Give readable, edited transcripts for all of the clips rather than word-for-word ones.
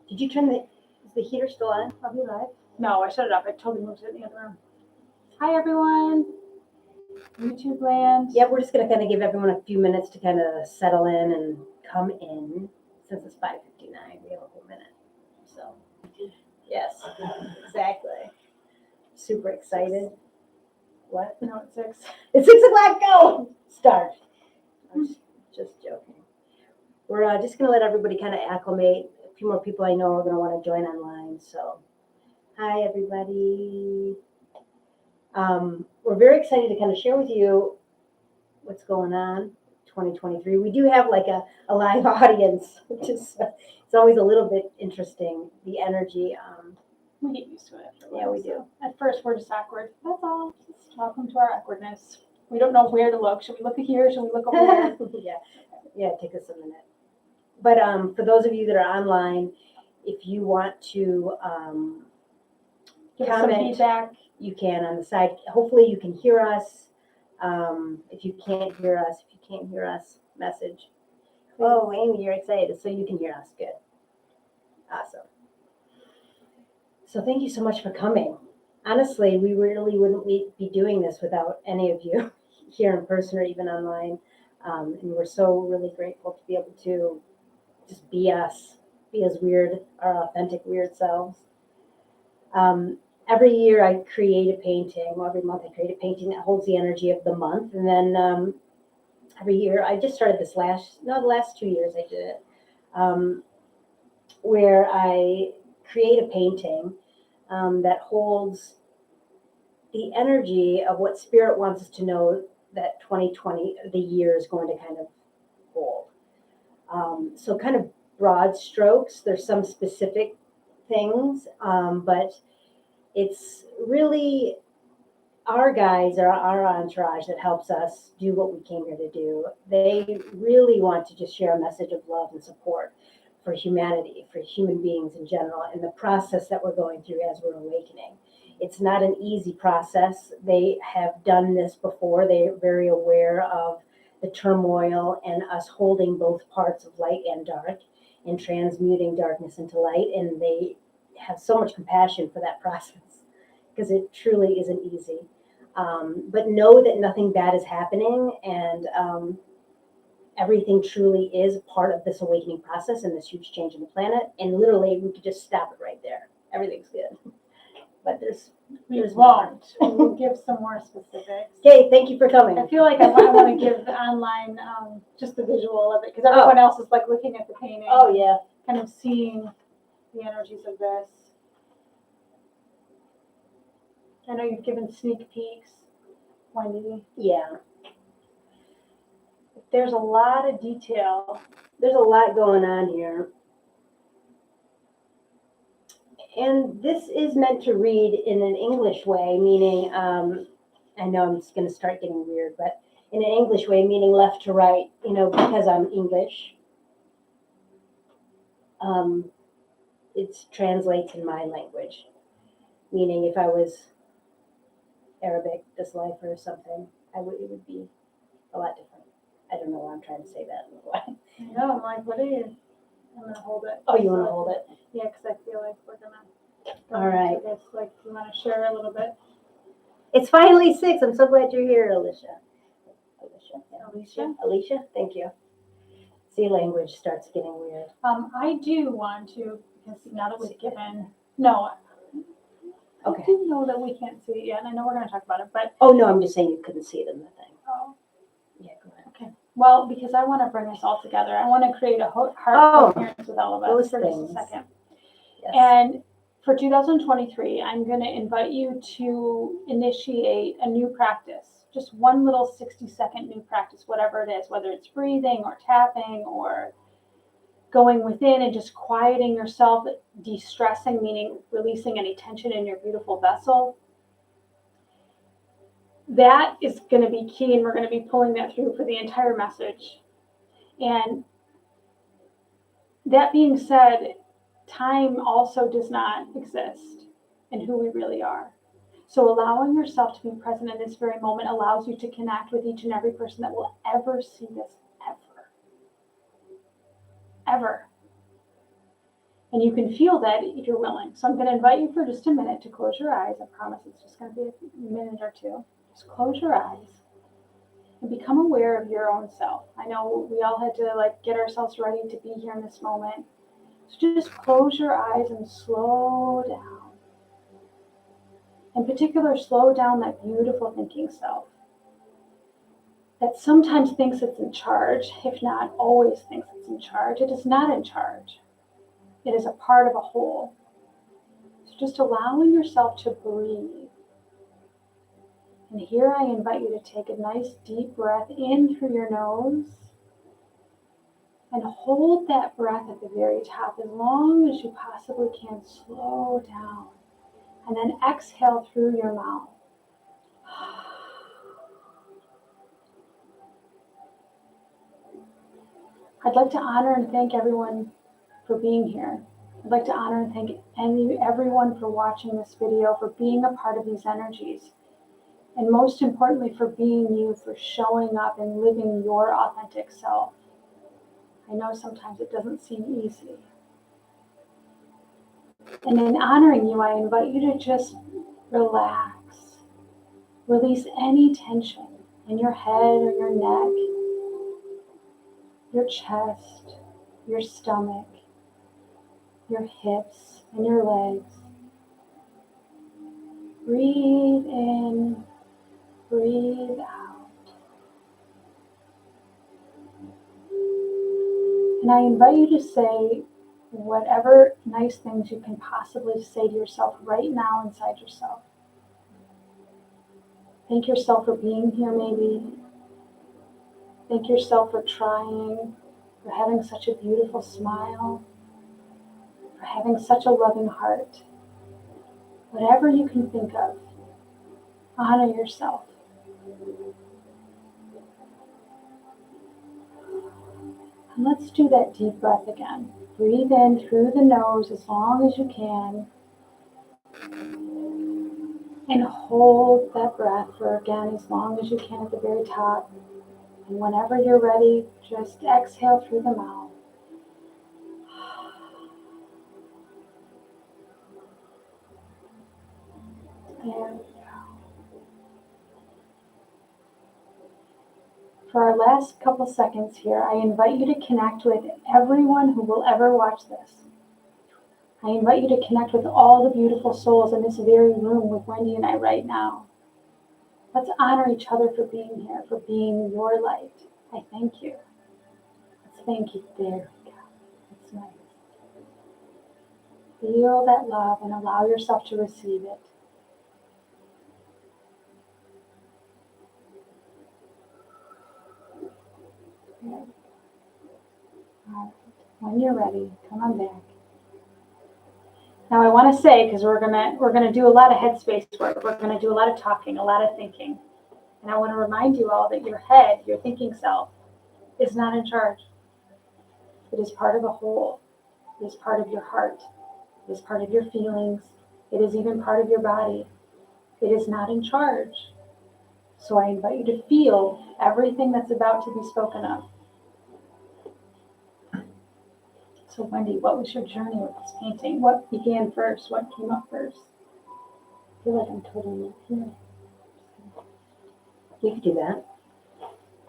Did you turn is the heater still on? Are we live? No, I shut it off. I totally moved it in the other room. Hi, everyone. YouTube land. Yeah, we're just going to kind of give everyone a few minutes to kind of settle in and come in. Since it's 5:59, we have a whole minute. So, yes, exactly. Super excited. What? No, it's 6. It's 6 o'clock. Go! Start. I'm just joking. We're just going to let everybody kind of acclimate. A few more people I know are going to want to join online. So, hi, everybody. We're very excited to kind of share with you what's going on 2023. We do have like a live audience, which is it's always a little bit interesting, the energy. We get used to it. Yeah, we do. At first, we're just awkward. That's all. Just welcome to our awkwardness. We don't know where to look. Should we look here? Should we look over there? Yeah, take us a minute. But for those of you that are online, if you want to Give us some comment, feedback. you can on the side. Hopefully you can hear us. If you can't hear us, message. Oh, Amy, you're excited, so you can hear us. Good. Awesome. So thank you so much for coming. Honestly, we really wouldn't be doing this without any of you here in person or even online. And we're so really grateful to be able to just be us, be as weird, our authentic weird selves. Every year I create a painting, every month I create a painting that holds the energy of the month. And then every year, I just started this the last 2 years I did it, where I create a painting that holds the energy of what Spirit wants us to know that 2020, the year, is going to kind of hold. So kind of broad strokes, there's some specific things, but it's really our guys or our entourage that helps us do what we came here to do. They really want to just share a message of love and support for humanity, for human beings in general, and the process that we're going through as we're awakening. It's not an easy process. They have done this before. They're very aware of the turmoil and us holding both parts of light and dark and transmuting darkness into light. And they have so much compassion for that process because it truly isn't easy. But know that nothing bad is happening, and everything truly is part of this awakening process and this huge change in the planet. And literally, we could just stop it right there. Everything's good. But there's won't. We'll give some more specifics. Okay, thank you for coming. I feel like I want to give the online just the visual of it, because everyone else is like looking at the painting. Oh, yeah. Kind of seeing the energies of this. I know you've given sneak peeks, Wendy. Yeah. There's a lot of detail. There's a lot going on here. And this is meant to read in an English way, meaning, I know I'm just going to start getting weird, but in an English way, meaning left to right, because I'm English. It translates in my language, meaning if I was Arabic, this life or something, it would be a lot different. I don't know why I'm trying to say that. No, I'm like, what are you? I'm going to hold it. Oh, you want to hold it? Yeah, because I feel like we're going to go into this. Like, you want to share a little bit? It's finally 6. I'm so glad you're here, Alicia. Alicia, thank you. See, language starts getting weird. I do want to, because now that we've given, no, okay. I do know that we can't see it yet, and I know we're going to talk about it, but. Oh, no, I'm just saying you couldn't see it in the thing. Oh. Yeah, go ahead. Okay. Well, because I want to bring us all together. I want to create a heart coherence with all of us for just a second. Yes. And for 2023, I'm going to invite you to initiate a new practice. Just one little 60-second new practice, whatever it is, whether it's breathing or tapping or going within and just quieting yourself, de-stressing, meaning releasing any tension in your beautiful vessel. That is going to be key, and we're going to be pulling that through for the entire message. And that being said, time also does not exist in who we really are. So allowing yourself to be present in this very moment allows you to connect with each and every person that will ever see this, ever. And you can feel that if you're willing. So I'm going to invite you for just a minute to close your eyes. I promise it's just going to be a minute or two. Just close your eyes and become aware of your own self. I know we all had to get ourselves ready to be here in this moment. So just close your eyes and slow down. In particular, slow down that beautiful thinking self that sometimes thinks it's in charge, if not always thinks it's in charge. It is not in charge. It is a part of a whole. So just allowing yourself to breathe. And here I invite you to take a nice deep breath in through your nose and hold that breath at the very top as long as you possibly can. Slow down. And then exhale through your mouth. I'd like to honor and thank everyone for being here. I'd like to honor and thank everyone for watching this video, for being a part of these energies, and most importantly, for being you, for showing up and living your authentic self. I know sometimes it doesn't seem easy. And in honoring you, I invite you to just relax. Release any tension in your head or your neck, your chest, your stomach, your hips, and your legs. Breathe in, breathe out. And I invite you to say whatever nice things you can possibly say to yourself right now inside yourself. Thank yourself for being here, maybe. Thank yourself for trying, for having such a beautiful smile, for having such a loving heart. Whatever you can think of, honor yourself. And let's do that deep breath again. Breathe in through the nose as long as you can. And hold that breath for, again, as long as you can at the very top. And whenever you're ready, just exhale through the mouth. There we go. For our last couple seconds here, I invite you to connect with everyone who will ever watch this. I invite you to connect with all the beautiful souls in this very room with Wendy and I right now. Let's honor each other for being here, for being your light. I thank you. Let's thank you. There we go. That's nice. Feel that love and allow yourself to receive it. There we go. All right. When you're ready, come on back. Now I want to say, because we're gonna do a lot of headspace work, we're gonna do a lot of talking, a lot of thinking, and I want to remind you all that your head, your thinking self, is not in charge. It is part of a whole. It is part of your heart. It is part of your feelings. It is even part of your body. It is not in charge. So I invite you to feel everything that's about to be spoken of. So Wendy, what was your journey with this painting? What began first? What came up first? I feel like I'm totally not here. You could do that.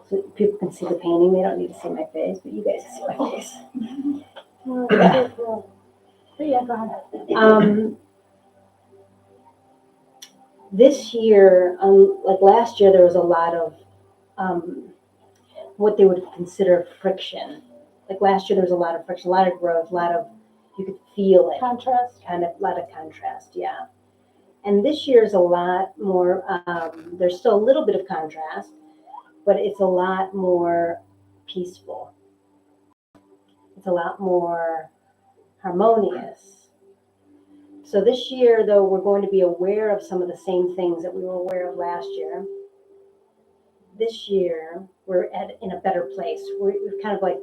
So people can see the painting. They don't need to see my face, but you guys can see my face. Oh, that's so cool. But yeah, go ahead. This year, like last year, there was a lot of what they would consider friction. Like last year, there was a lot of friction, a lot of growth, a lot of, you could feel it. Contrast. Kind of, a lot of contrast, yeah. And this year is a lot more, there's still a little bit of contrast, but it's a lot more peaceful. It's a lot more harmonious. So this year, though, we're going to be aware of some of the same things that we were aware of last year. This year, we're in a better place. We're kind of like,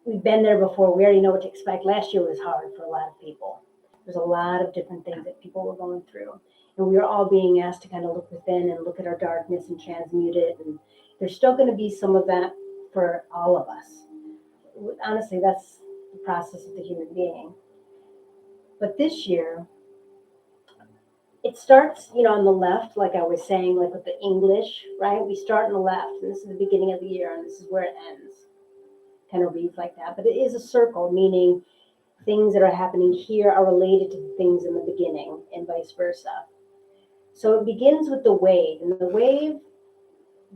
we've been there before. We already know what to expect. Last year was hard for a lot of people. There's a lot of different things that people were going through. And we were all being asked to kind of look within and look at our darkness and transmute it. And there's still going to be some of that for all of us. Honestly, that's the process of the human being. But this year, it starts, on the left, like I was saying, like with the English, right? We start on the left, and this is the beginning of the year, and this is where it ends. Kind of reads like that. But it is a circle, meaning things that are happening here are related to the things in the beginning, and vice versa. So it begins with the wave, and the wave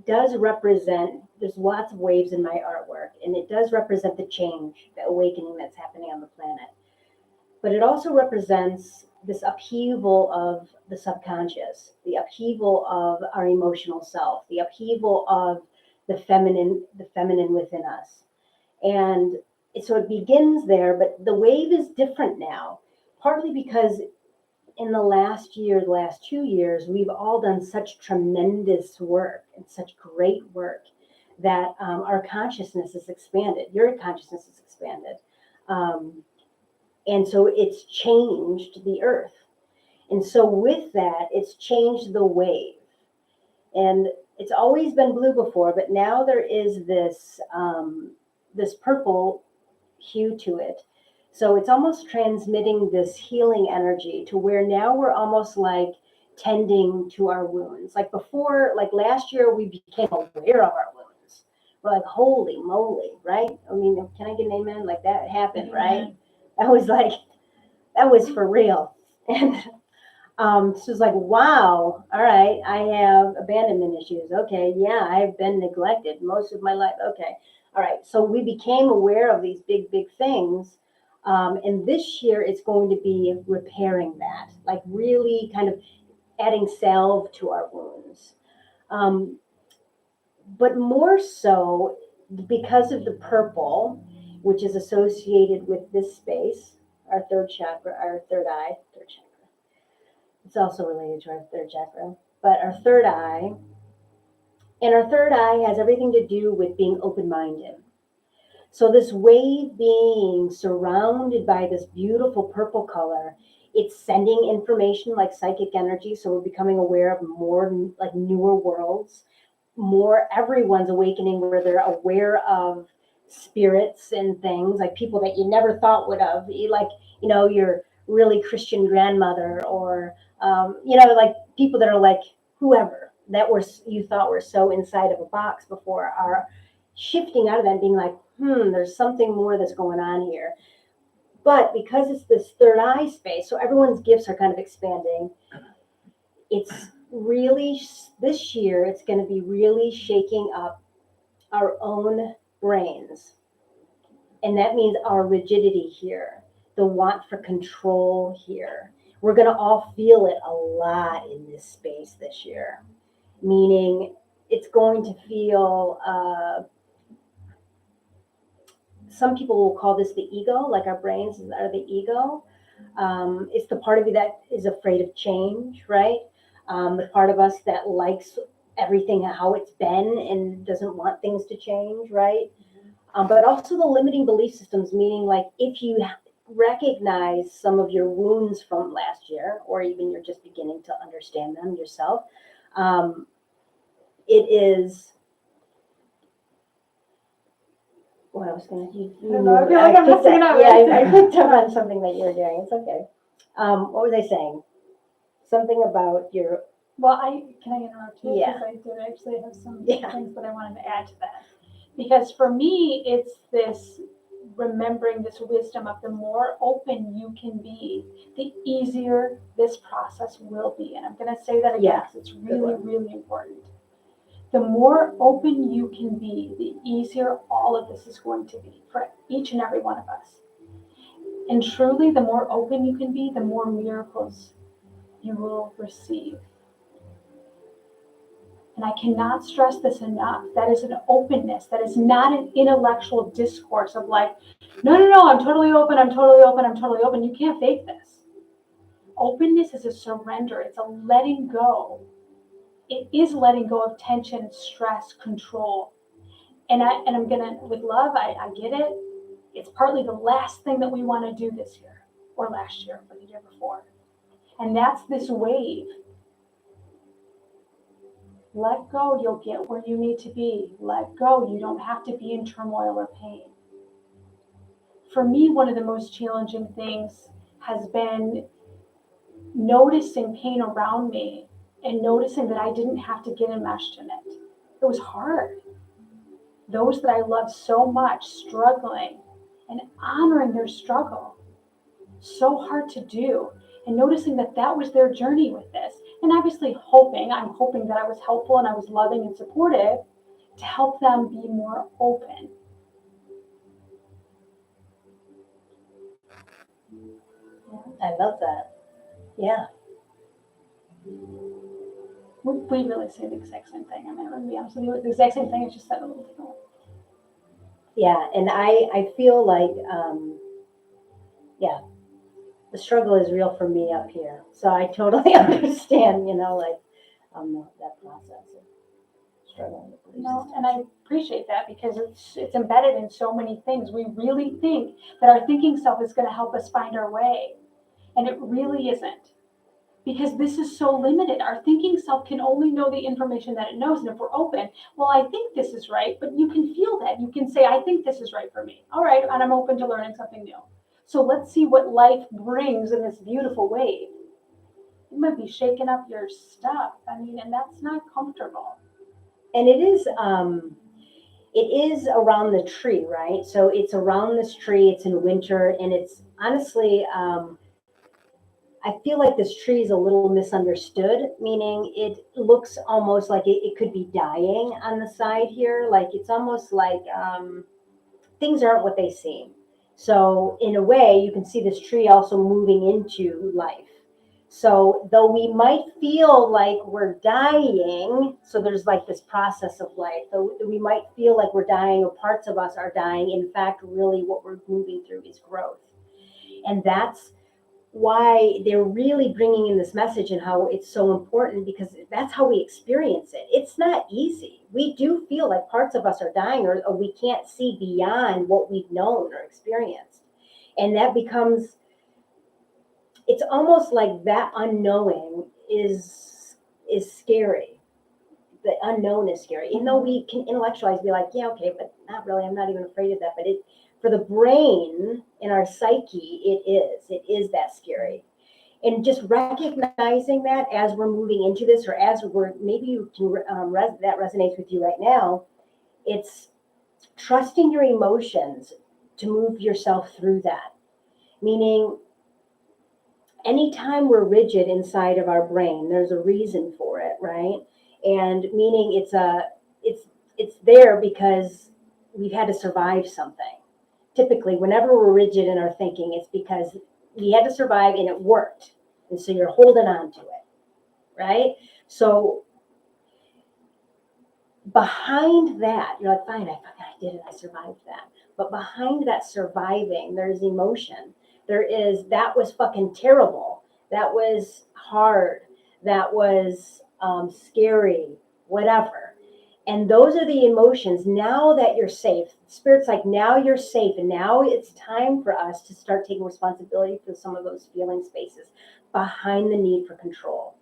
does represent, there's lots of waves in my artwork, and it does represent the change, the awakening that's happening on the planet. But it also represents this upheaval of the subconscious, the upheaval of our emotional self, the upheaval of the feminine within us. And so it begins there, but the wave is different now, partly because in the last 2 years, we've all done such tremendous work and such great work that our consciousness is expanded. Your consciousness is expanded. And so it's changed the earth. And so with that, it's changed the wave. And it's always been blue before, but now there is this purple hue to it. So it's almost transmitting this healing energy to where now we're almost like tending to our wounds. Like before, like last year, we became aware of our wounds. We're like, holy moly, right? I mean, can I get an amen? Like that happened, right? That was for real. And so it's like, wow, all right, I have abandonment issues. Okay, yeah, I've been neglected most of my life. Okay, all right. So we became aware of these big, big things. And this year it's going to be repairing that, like really kind of adding salve to our wounds. But more so because of the purple, which is associated with this space, our third chakra, our third eye, third chakra. It's also related to our third chakra, but our third eye, and our third eye has everything to do with being open-minded. So this wave being surrounded by this beautiful purple color, it's sending information like psychic energy. So we're becoming aware of more like newer worlds, more everyone's awakening where they're aware of spirits and things like people that you never thought would have, like, your really Christian grandmother or, like people that are like whoever that you thought were so inside of a box before are shifting out of that and being like, there's something more that's going on here. But because it's this third eye space, so everyone's gifts are kind of expanding. It's really, this year, it's going to be really shaking up our own brains. And that means our rigidity here, the want for control here. We're going to all feel it a lot in this space this year, meaning it's going to feel, some people will call this the ego, like our brains are the ego. It's the part of you that is afraid of change, right? The part of us that likes everything how it's been and doesn't want things to change, right? But also the limiting belief systems, meaning like if you recognize some of your wounds from last year, or even you're just beginning to understand them yourself, it is. Well, I was gonna. I feel like I'm messing it up. Yeah, I picked up on something that you're doing. It's okay. What was I saying? Something about your. Well, can I interrupt you? Yeah. Because I did actually have some things that I wanted to add to that. Because for me, it's this remembering this wisdom of the more open you can be, the easier this process will be. And I'm going to say that again because it's really, really important. The more open you can be, the easier all of this is going to be for each and every one of us. And truly, the more open you can be, the more miracles you will receive. And I cannot stress this enough. That is an openness. That is not an intellectual discourse of like, no, I'm totally open, I'm totally open, I'm totally open. You can't fake this. Openness is a surrender. It's a letting go. It is letting go of tension, stress, control. And I'm gonna, with love, I get it. It's partly the last thing that we want to do this year, or last year, or the year before. And that's this wave. Let go, you'll get where you need to be. Let go, you don't have to be in turmoil or pain. for me, one of the most challenging things has been noticing pain around me and noticing that I didn't have to get enmeshed in it. It was hard. Those that I loved so much struggling and honoring their struggle, so hard to do, and noticing that that was their journey with this. And obviously I'm hoping that I was helpful and I was loving and supportive to help them be more open. I love that. Yeah. We really say the exact same thing. I mean, I'm going to be honest with you, the exact same thing, I just said a little differently. Yeah. And I feel like, yeah, the struggle is real for me up here. So I totally understand, that process of struggling with belief systems. And I appreciate that because it's embedded in so many things. We really think that our thinking self is going to help us find our way, and it really isn't. Because this is so limited. Our thinking self can only know the information that it knows. And if we're open, well, I think this is right, but you can feel that. You can say, I think this is right for me. All right, and I'm open to learning something new. So let's see what life brings in this beautiful wave. It might be shaking up your stuff. I mean, and that's not comfortable. And it is around the tree, right? So it's around this tree, it's in winter, and it's honestly, I feel like this tree is a little misunderstood, meaning it looks almost like it could be dying on the side here. Like it's almost like things aren't what they seem. So in a way, you can see this tree also moving into life. So though we might feel like we're dying, so there's like this process of life, though we might feel like we're dying or parts of us are dying, in fact, really what we're moving through is growth. And that's why they're really bringing in this message and how it's so important, because that's how we experience it. It's not easy. We do feel like parts of us are dying, or we can't see beyond what we've known or experienced. And that becomes, it's almost like that unknowing is scary. The unknown is scary. Even though we can intellectualize, be like, yeah, okay, but not really. I'm not even afraid of that. But for the brain in our psyche, it is that scary. And just recognizing that as we're moving into this, or as we're, maybe you can, that resonates with you right now, it's trusting your emotions to move yourself through that. Meaning, anytime we're rigid inside of our brain, there's a reason for it, right? And meaning it's there because we've had to survive something. Typically, whenever we're rigid in our thinking, it's because we had to survive and it worked. And so you're holding on to it, right? So behind that, you're like, fine, I did it, I survived that. But behind that surviving, there's emotion. There is, that was fucking terrible. That was hard. That was scary, whatever. And those are the emotions. Now that you're safe, Spirit's like, now you're safe. And now it's time for us to start taking responsibility for some of those feeling spaces behind the need for control.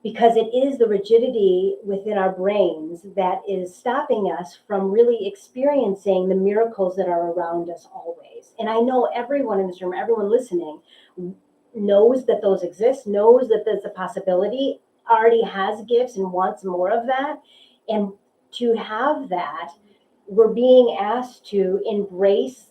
Because it is the rigidity within our brains that is stopping us from really experiencing the miracles that are around us always. And I know everyone in this room, everyone listening, knows that those exist, knows that there's a possibility, already has gifts and wants more of that. And to have that, we're being asked to embrace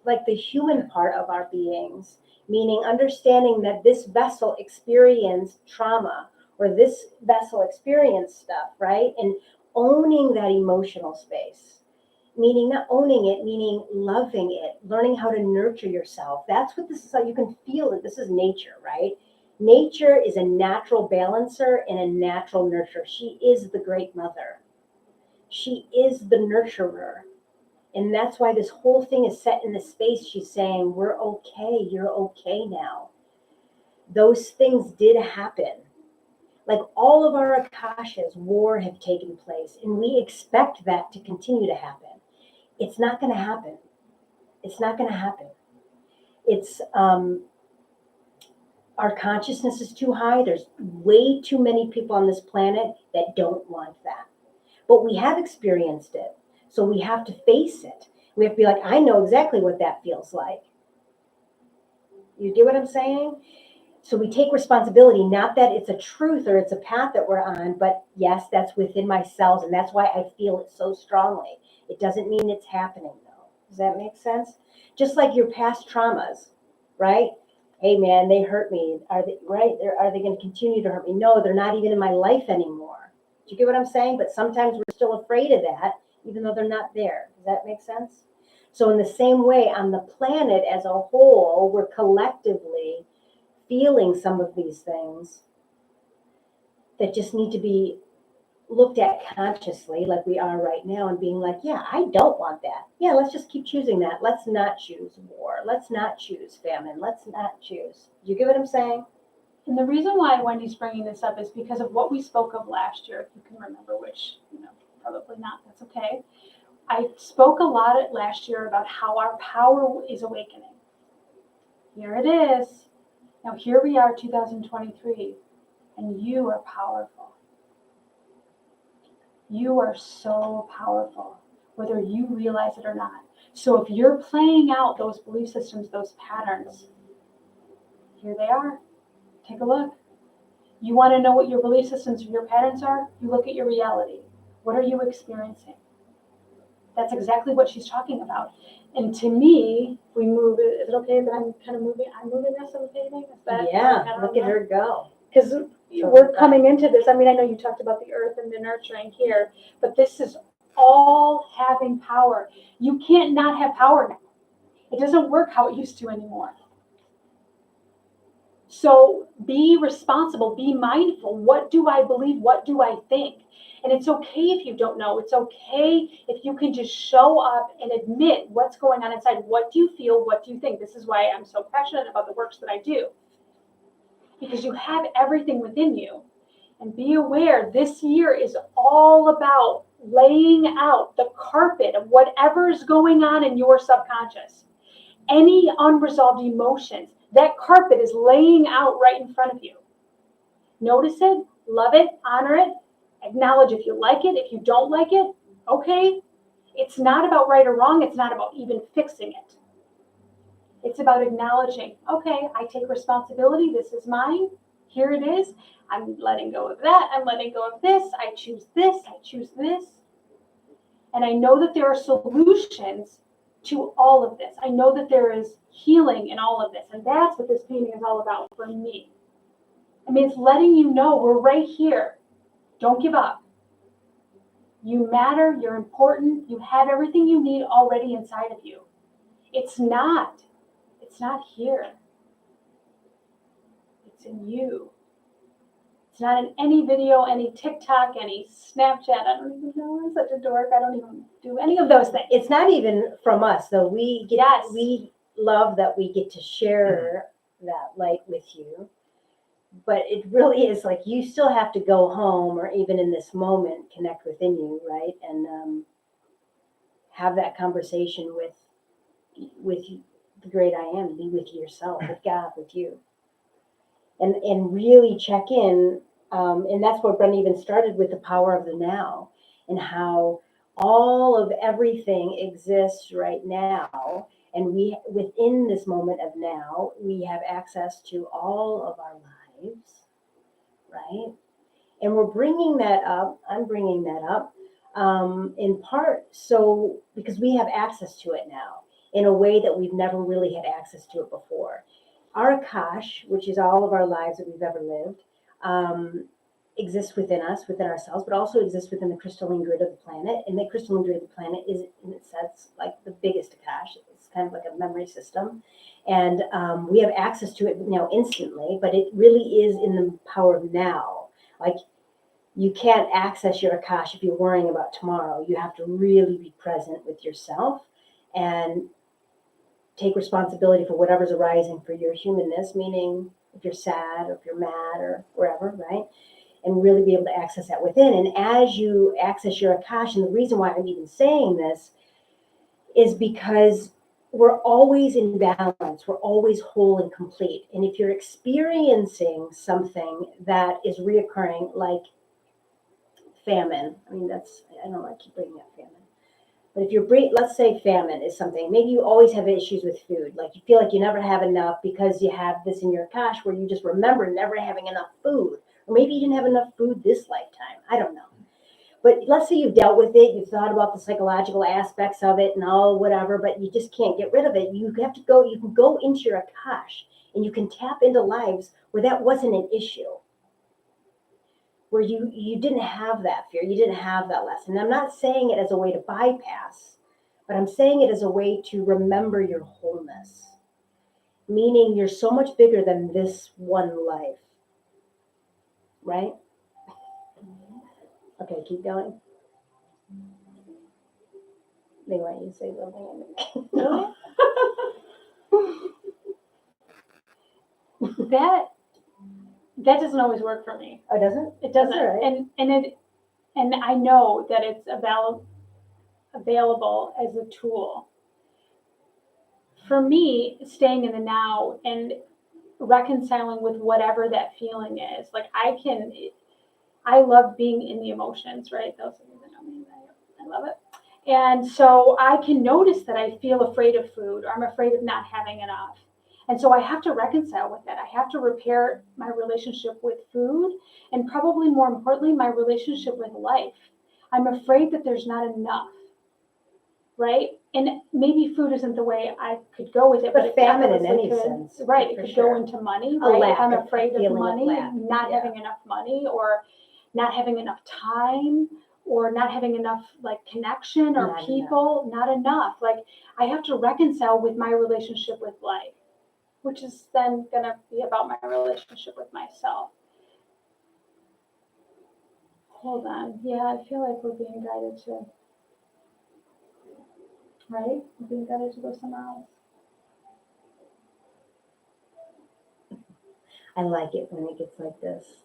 like the human part of our beings, meaning understanding that this vessel experienced trauma, or this vessel experienced stuff, right? And owning that emotional space, meaning not owning it, meaning loving it, learning how to nurture yourself. That's what this is. How you can feel it. This is nature, right? Nature is a natural balancer and a natural nurturer. She is the great mother. She is the nurturer. And that's why this whole thing is set in the space. She's saying, we're okay. You're okay now. Those things did happen. Like all of our Akashas, war have taken place. And we expect that to continue to happen. It's not going to happen. It's not going to happen. It's, our consciousness is too high. There's way too many people on this planet that don't want that. But we have experienced it. So we have to face it. We have to be like, I know exactly what that feels like. You get what I'm saying? So we take responsibility, not that it's a truth or it's a path that we're on, but yes, that's within my cells, and that's why I feel it so strongly. It doesn't mean it's happening, though. Does that make sense? Just like your past traumas, right? Hey, man, they hurt me. Are they right? Are they going to continue to hurt me? No, they're not even in my life anymore. Do you get what I'm saying? But sometimes we're still afraid of that, even though they're not there. Does that make sense? So in the same way, on the planet as a whole, we're collectively feeling some of these things that just need to be looked at consciously, like we are right now, and being like, yeah, I don't want that. Yeah, let's just keep choosing that. Let's not choose war. Let's not choose famine. Let's not choose. Do you get what I'm saying? And the reason why Wendy's bringing this up is because of what we spoke of last year, if you can remember, which, probably not, that's okay. I spoke a lot last year about how our power is awakening. Here it is. Now here we are, 2023, and you are powerful. You are so powerful, whether you realize it or not. So if you're playing out those belief systems, those patterns, here they are. Take a look. You want to know what your belief systems or your patterns are? You look at your reality. What are you experiencing? That's exactly what she's talking about. And to me, we move. Is it okay that I'm kind of moving? I'm moving this and paving? Is that Yeah, look at her go. Because we're coming into this. I mean, I know you talked about the earth and the nurturing here, but this is all having power. You can't not have power now. It doesn't work how it used to anymore. So be responsible, be mindful. What do I believe? What do I think? And it's okay if you don't know. It's okay if you can just show up and admit what's going on inside. What do you feel? What do you think? This is why I'm so passionate about the works that I do. Because you have everything within you. And be aware, this year is all about laying out the carpet of whatever's going on in your subconscious. Any unresolved emotions, that carpet is laying out right in front of you. Notice it, love it, honor it, acknowledge if you like it, if you don't like it, okay. It's not about right or wrong, it's not about even fixing it. It's about acknowledging, okay, I take responsibility, this is mine, here it is, I'm letting go of that, I'm letting go of this, I choose this, I choose this. And I know that there are solutions to all of this. I know that there is healing in all of this. And that's what this painting is all about for me. I mean, it's letting you know we're right here. Don't give up. You matter, you're important, you have everything you need already inside of you. It's not here. It's in you. It's not in any video, any TikTok, any Snapchat. I don't even know. I'm such a dork. I don't even do any of those things. It's not even from us, though. We love that we get to share that light with you. But it really is like you still have to go home, or even in this moment, connect within you, right? And have that conversation with the great I am. Be with yourself, with God, with you. And really check in. And that's what Brenda even started with, the power of the now, and how all of everything exists right now. And we, within this moment of now, we have access to all of our lives, right? And we're bringing that up. I'm bringing that up in part so because we have access to it now in a way that we've never really had access to it before. Our Akash, which is all of our lives that we've ever lived, exists within us, within ourselves, but also exists within the crystalline grid of the planet. And the crystalline grid of the planet is, in a sense, like the biggest Akash. It's kind of like a memory system. And we have access to it now instantly, but it really is in the power of now. Like, you can't access your Akash if you're worrying about tomorrow. You have to really be present with yourself and take responsibility for whatever's arising for your humanness, meaning if you're sad or if you're mad or wherever, right? And really be able to access that within. And as you access your Akash, and the reason why I'm even saying this is because we're always in balance. We're always whole and complete. And if you're experiencing something that is reoccurring, like famine, I mean, I don't know, I keep bringing up famine. But if let's say famine is something, maybe you always have issues with food. Like you feel like you never have enough because you have this in your Akash where you just remember never having enough food. Or maybe you didn't have enough food this lifetime. I don't know. But let's say you've dealt with it, you've thought about the psychological aspects of it and all whatever, but you just can't get rid of it. You can go into your Akash and you can tap into lives where that wasn't an issue. Where you didn't have that fear, you didn't have that lesson. I'm not saying it as a way to bypass, but I'm saying it as a way to remember your wholeness. Meaning you're so much bigger than this one life. Right? Okay, keep going. They want you to say something. That doesn't always work for me. Oh, doesn't? It doesn't. Right. And I know that it's available as a tool. For me, staying in the now and reconciling with whatever that feeling is, like I love being in the emotions, right? Those of you that know me, I love it. And so I can notice that I feel afraid of food, or I'm afraid of not having enough. And so I have to reconcile with that. I have to repair my relationship with food, and probably more importantly, my relationship with life. I'm afraid that there's not enough, right? And maybe food isn't the way I could go with it, but it famine in definitely any could, sense, right? It for could sure. go into money, right? lack If I'm of- afraid a of feeling of money, lack. not Yeah. having enough money, or not having enough time, or not having enough like connection or Not people, not enough. Like I have to reconcile with my relationship with life, which is then gonna be about my relationship with myself. Hold on. Yeah, I feel like we're being guided to, right? We're being guided to go somewhere else. I like it when it gets like this.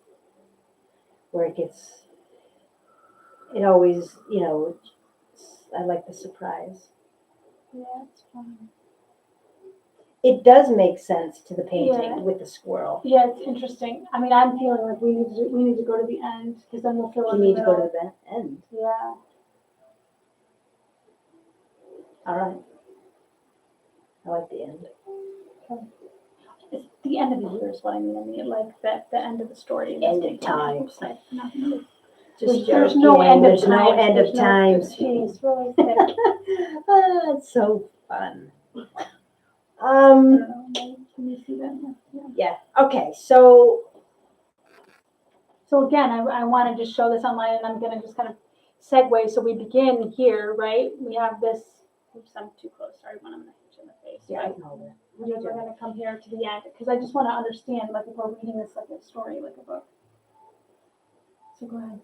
Where it always, I like the surprise. Yeah, it's fine. It does make sense to the painting Yeah. with the squirrel. Yeah, it's interesting. I mean, I'm feeling like we need to go to the end, because then we'll fill You in the need to go middle. to the end. Yeah. All right. I like the end. Okay. It's the end of the year is what I mean. I mean, like the end of the story. End of times. There's no end of There's no times. end of times. Jeez, really quick. It's so fun. I don't know. Can you see that? Yeah. Okay. So again, I wanted to show this online, and I'm going to just kind of segue. So we begin here, right? We have this. Oops, I'm too close. Sorry, when I'm going to hit you in the face. yeah, I Right? can hold it. And then we're going to come here to the end, because I just want to understand, like, if we're reading this like a story, like a book. So go ahead.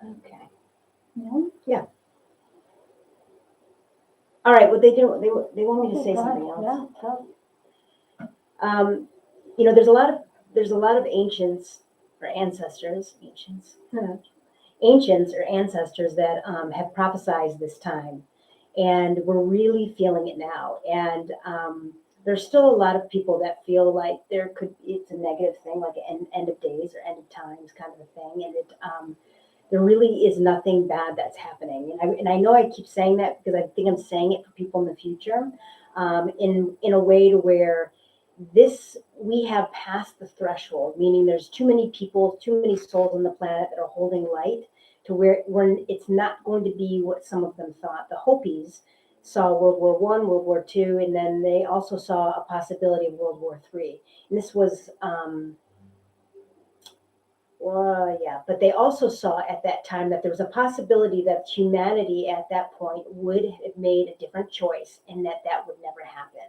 Okay. Yeah. All right. What they do? They want me to say Go ahead. something else. Yeah. Go. There's a lot of ancients or ancestors, ancients or ancestors that have prophesized this time, and we're really feeling it now. And there's still a lot of people that feel like it's a negative thing, like an end of days or end of times kind of a thing, and there really is nothing bad that's happening. And I know I keep saying that because I think I'm saying it for people in the future, in a way to where we have passed the threshold, meaning there's too many people, too many souls on the planet that are holding light to where it's not going to be what some of them thought. The Hopis saw World War I, World War II, and then they also saw a possibility of World War III. And this was but they also saw at that time that there was a possibility that humanity at that point would have made a different choice, and that would never happen.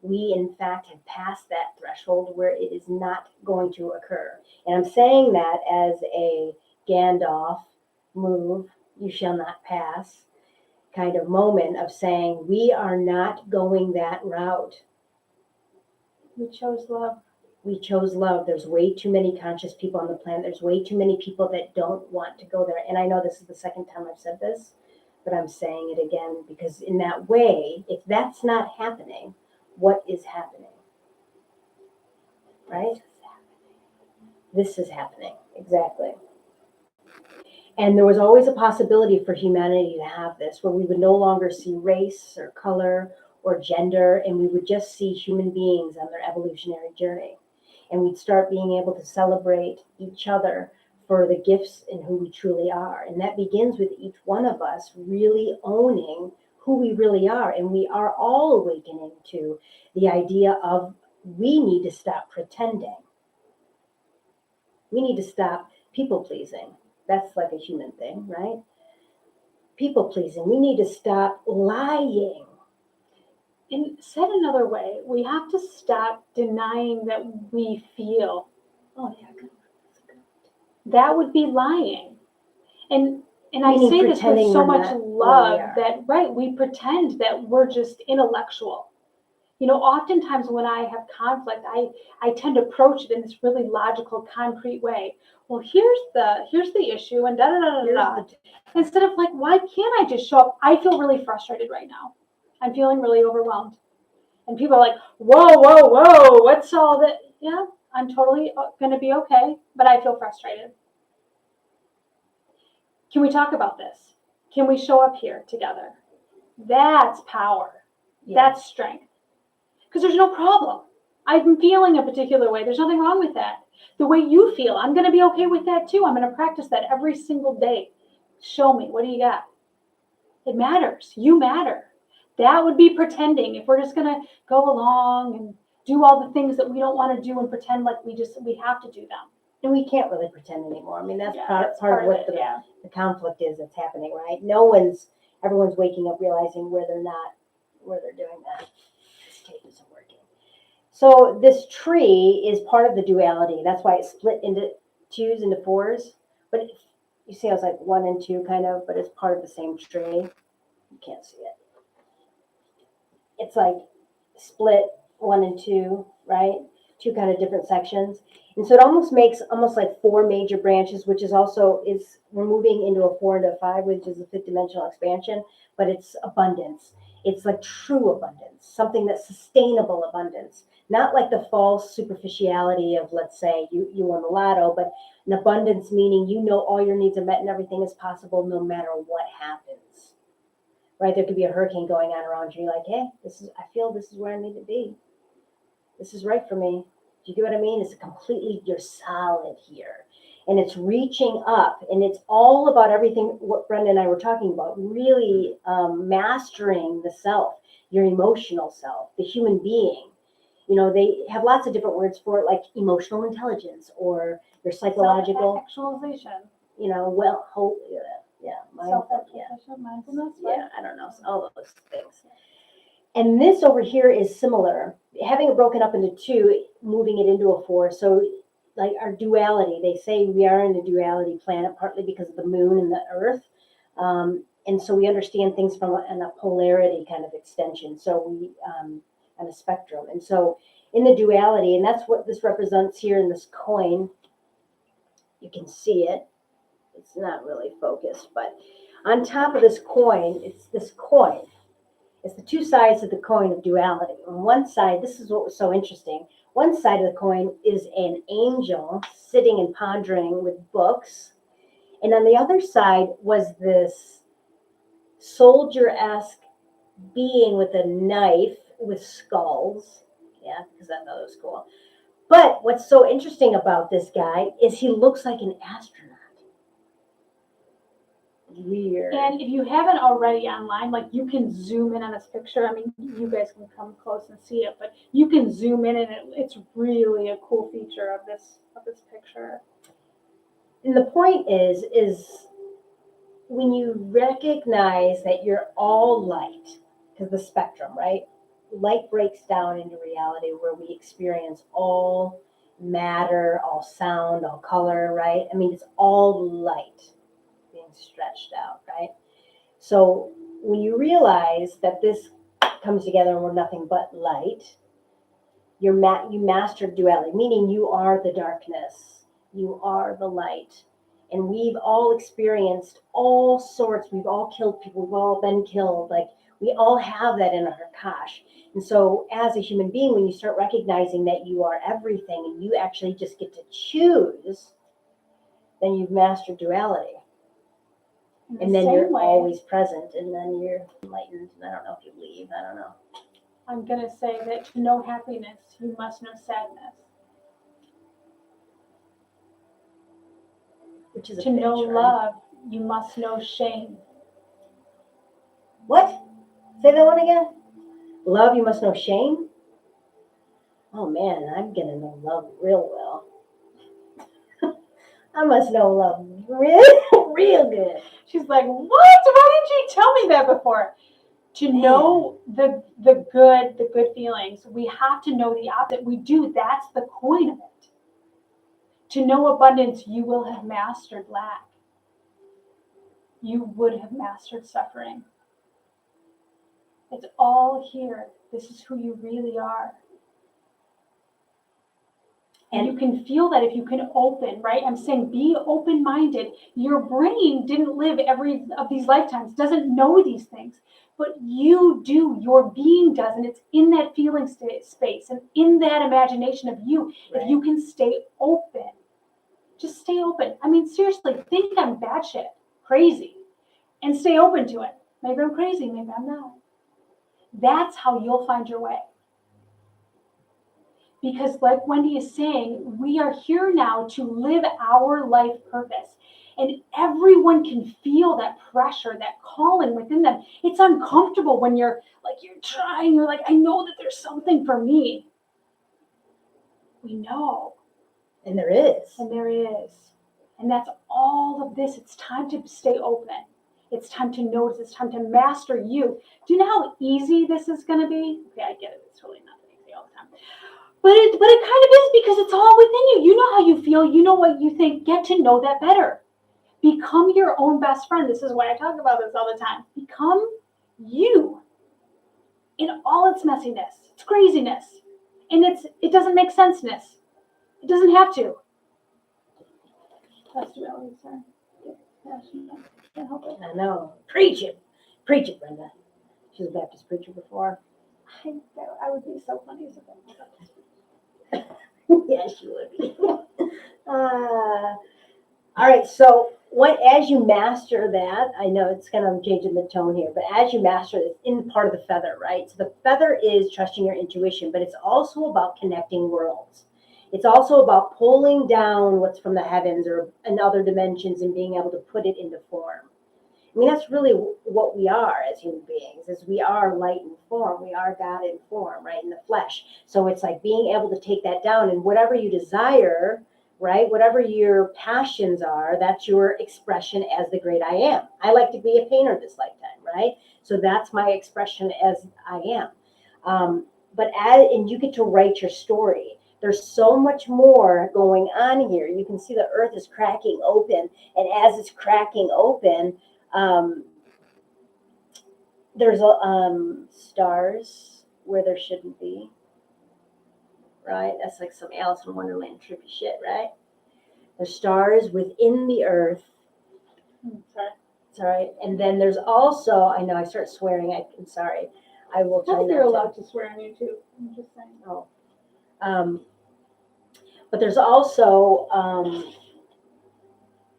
We, in fact, have passed that threshold where it is not going to occur. And I'm saying that as a Gandalf move, you shall not pass kind of moment of saying we are not going that route. We chose love. We chose love. There's way too many conscious people on the planet. There's way too many people that don't want to go there. And I know this is the second time I've said this, but I'm saying it again because in that way, if that's not happening, what is happening? Right? This is happening. Exactly. And there was always a possibility for humanity to have this, where we would no longer see race or color or gender, and we would just see human beings on their evolutionary journey. And we'd start being able to celebrate each other for the gifts in who we truly are. And that begins with each one of us really owning who we really are. And we are all awakening to the idea of we need to stop pretending. We need to stop people pleasing. That's like a human thing, right? People pleasing. We need to stop lying. And said another way, we have to stop denying that we feel. Oh, yeah, good. That would be lying. And I Meaning say this with pretending so we're much not where we love are. that, right, we pretend that we're just intellectual. You know, oftentimes when I have conflict, I tend to approach it in this really logical, concrete way. Well, here's the issue, and da da da da da. Instead of like, why can't I just show up? I feel really frustrated right now. I'm feeling really overwhelmed. And people are like, whoa, whoa, whoa, what's all that? Yeah, I'm totally going to be okay, but I feel frustrated. Can we talk about this? Can we show up here together? That's power. Yeah. That's strength. Because there's no problem. I'm feeling a particular way. There's nothing wrong with that. The way you feel, I'm going to be okay with that too. I'm going to practice that every single day. Show me. What do you got? It matters. You matter. That would be pretending. If we're just going to go along and do all the things that we don't want to do and pretend like we have to do them. And we can't really pretend anymore. I mean, that's Yeah, part of what it, the conflict is that's happening, right? Everyone's waking up realizing where they're doing that. This tape isn't working. So this tree is part of the duality. That's why it's split into twos, into fours. But you see, I was like 1 and 2 kind of, but it's part of the same tree. You can't see it. It's like split 1 and 2, right? 2 kind of different sections. And so it almost makes like 4 major branches, which is we're moving into a 4 into a 5, which is a 5th dimensional expansion, but it's abundance. It's like true abundance, something that's sustainable abundance, not like the false superficiality of, let's say, you won the lotto, but an abundance meaning all your needs are met and everything is possible no matter what happens, right? There could be a hurricane going on around you, like, hey, I feel this is where I need to be. This is right for me. Do you get what I mean? You're solid here. And it's reaching up, and it's all about everything what Brenda and I were talking about, really mastering the self, your emotional self, the human being. You know, they have lots of different words for it, like emotional intelligence or your psychological. Self-actualization. You know, Self-actualization, mindfulness. Right? Yeah, I don't know, all those things. And this over here is similar, having it broken up into 2, moving it into a 4. So like our duality, they say we are in a duality planet, partly because of the moon and the earth. And so we understand things from a polarity kind of extension. So we, on a spectrum. And so in the duality, and that's what this represents here in this coin, you can see it. It's not really focused, but on top of this coin, it's this coin. It's the 2 sides of the coin of duality. On one side, this is what was so interesting. One side of the coin is an angel sitting and pondering with books. And on the other side was this soldier-esque being with a knife with skulls. Yeah, because I thought it was cool. But what's so interesting about this guy is he looks like an astronaut. Weird. And if you haven't already online, like you can zoom in on this picture. I mean, you guys can come close and see it, but you can zoom in, and it's really a cool feature of this picture. And the point is when you recognize that you're all light, because the spectrum, right? Light breaks down into reality where we experience all matter, all sound, all color, right? I mean, it's all light being stretched out, right? So when you realize that this comes together and we're nothing but light, you master duality, meaning you are the darkness, you are the light. And we've all experienced all sorts, we've all killed people, we've all been killed, like we all have that in our Akash. And so as a human being, when you start recognizing that you are everything and you actually just get to choose, then you've mastered duality. In the And then same you're way, always present, and then you're enlightened. And I don't know if you leave. I don't know. I'm going to say that to know happiness, you must know sadness. Which is a To know bitch, right? love, you must know shame. What? Say that one again. Love, you must know shame. Oh man, I'm gonna know love real well. I must know love real good. She's like, what? Why didn't you tell me that before? To know the good feelings, we have to know the opposite. We do. That's the point of it. To know abundance, you will have mastered lack. You would have mastered suffering. It's all here. This is who you really are. And you can feel that if you can open, right? I'm saying be open-minded. Your brain didn't live every of these lifetimes, doesn't know these things, but you do. Your being does, and it's in that feeling space and in that imagination of you. Right. If you can stay open, just stay open. I mean, seriously, think I'm batshit crazy and stay open to it. Maybe I'm crazy, maybe I'm not. That's how you'll find your way. Because like Wendy is saying, we are here now to live our life purpose. And everyone can feel that pressure, that calling within them. It's uncomfortable when you're trying, you're like, I know that there's something for me. We know. And there is. And there is. And that's all of this. It's time to stay open. It's time to notice. It's time to master you. Do you know how easy this is going to be? Okay, I get it. It's totally not easy all the time. But it kind of is, because it's all within you. You know how you feel. You know what you think. Get to know that better. Become your own best friend. This is why I talk about this all the time. Become you in all its messiness, its craziness, and it doesn't make senseness. It doesn't have to. That's really sorry. Can't help it. I know. Preach it, Brenda. She was a Baptist preacher before. I would be so funny as a Baptist. Yes, you would be. All right, so as you master that, I know it's kind of changing the tone here, but as you master this in part of the feather, right? So the feather is trusting your intuition, but it's also about connecting worlds. It's also about pulling down what's from the heavens or in other dimensions and being able to put it into form. I mean, that's really what we are as human beings, is we are light in form. We are God in form, right, in the flesh. So it's like being able to take that down, and whatever you desire, right, whatever your passions are, that's your expression as the great I am. I like to be a painter this lifetime, right? So that's my expression as I am. And you get to write your story. There's so much more going on here. You can see the earth is cracking open, and as it's cracking open, there's stars where there shouldn't be, right? That's like some Alice in Wonderland trippy shit, right? There's stars within the earth. Sorry. It's all right. And then there's also, I know I start swearing. I'm sorry. I will try I think not you're to. allowed to swear on YouTube. I'm just saying. Oh. But there's also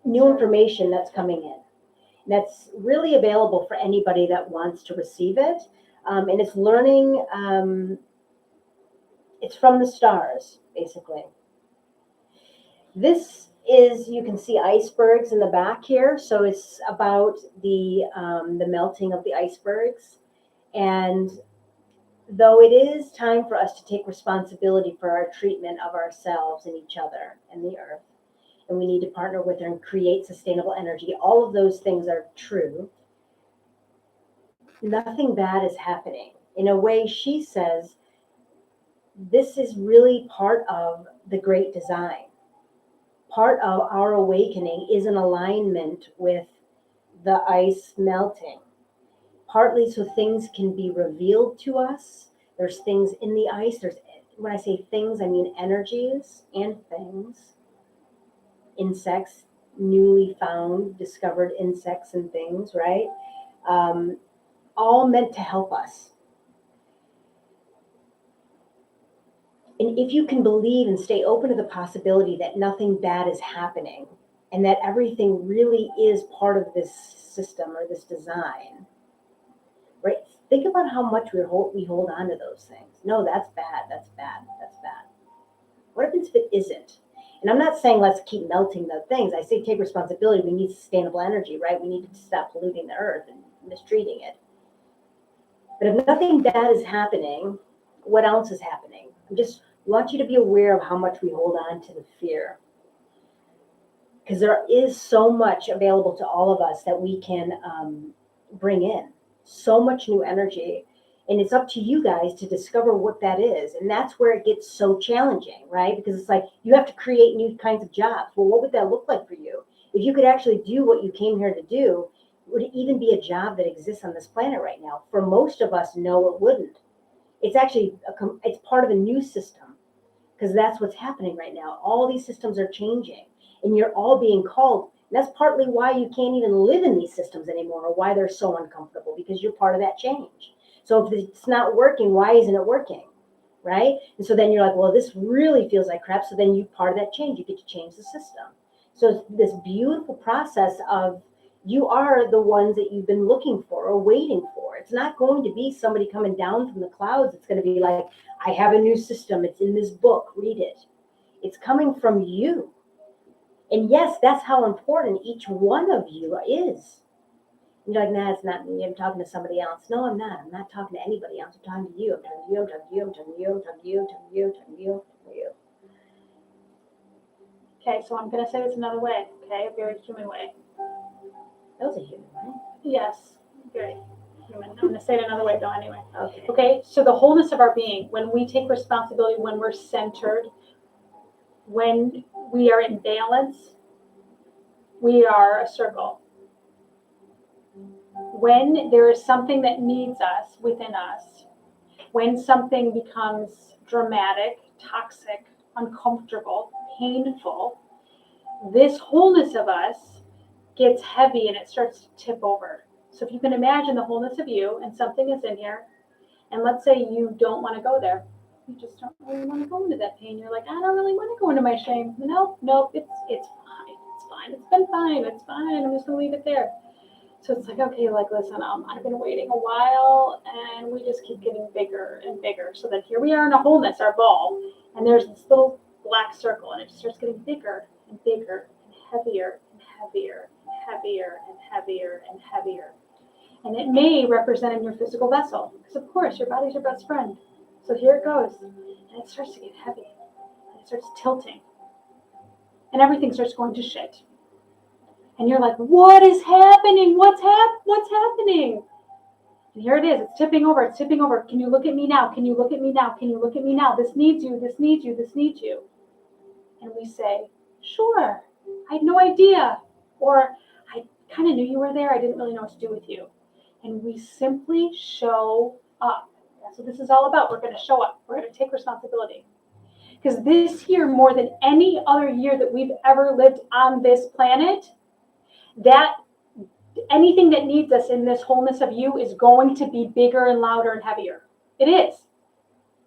new information that's coming in. That's really available for anybody that wants to receive it. And it's learning, it's from the stars, basically. This is, you can see icebergs in the back here. So it's about the melting of the icebergs. And though it is time for us to take responsibility for our treatment of ourselves and each other and the earth, and we need to partner with her and create sustainable energy, all of those things are true. Nothing bad is happening. In a way, she says, this is really part of the great design. Part of our awakening is an alignment with the ice melting. Partly so things can be revealed to us. There's things in the ice. When I say things, I mean energies and things. Insects, newly found, discovered insects and things, right? All meant to help us. And if you can believe and stay open to the possibility that nothing bad is happening, and that everything really is part of this system or this design, right? Think about how much we hold on to those things. No, that's bad, that's bad, that's bad. What happens if it isn't? And I'm not saying let's keep melting the things. I say take responsibility. We need sustainable energy, right? We need to stop polluting the earth and mistreating it. But if nothing bad is happening, what else is happening? I just want you to be aware of how much we hold on to the fear. Because there is so much available to all of us that we can bring in. So much new energy. And it's up to you guys to discover what that is. And that's where it gets so challenging, right? Because it's like you have to create new kinds of jobs. Well, what would that look like for you? If you could actually do what you came here to do, would it even be a job that exists on this planet right now? For most of us, no, it wouldn't. It's actually, it's part of a new system, because that's what's happening right now. All these systems are changing, and you're all being called. And that's partly why you can't even live in these systems anymore, or why they're so uncomfortable, because you're part of that change. So if it's not working, why isn't it working, right? And so then you're like, well, this really feels like crap. So then you're part of that change. You get to change the system. So it's this beautiful process of you are the ones that you've been looking for or waiting for. It's not going to be somebody coming down from the clouds. It's going to be like, I have a new system. It's in this book. Read it. It's coming from you. And yes, that's how important each one of you is. You're like, nah, it's not me. I'm talking to somebody else. No, I'm not. I'm not talking to anybody else. I'm talking to you. I'm talking to you. I'm talking to you. I'm talking to you. I'm talking to you. I'm talking to you. I'm talking to you. I'm talking to you. Okay, so I'm going to say this another way, okay? A very human way. That was a human, right? Yes, very human. I'm going to say it another way, though, anyway. Okay. Okay, so the wholeness of our being, when we take responsibility, when we're centered, when we are in balance, we are a circle. When there is something that needs us within us, when something becomes dramatic, toxic, uncomfortable, painful, this wholeness of us gets heavy and it starts to tip over. So if you can imagine the wholeness of you and something is in here, and let's say you don't want to go there. You just don't really want to go into that pain. You're like, I don't really want to go into my shame. No, it's fine. It's fine. It's been fine. It's fine. I'm just going to leave it there. So it's like, okay, like, listen, I've been waiting a while, and we just keep getting bigger and bigger. So then here we are in a wholeness, our ball, and there's this little black circle, and it just starts getting bigger and bigger and heavier and heavier and heavier and heavier and heavier. And it may represent in your physical vessel, because of course your body's your best friend. So here it goes, and it starts to get heavy, and it starts tilting, and everything starts going to shit. And you're like, what is happening? What's happening? And here it is. It's tipping over. It's tipping over. Can you look at me now? Can you look at me now? Can you look at me now? This needs you. This needs you. This needs you. And we say, sure. I had no idea. Or I kind of knew you were there. I didn't really know what to do with you. And we simply show up. That's what this is all about. We're going to show up. We're going to take responsibility. Because this year, more than any other year that we've ever lived on this planet, that anything that needs us in this wholeness of you is going to be bigger and louder and heavier. It is.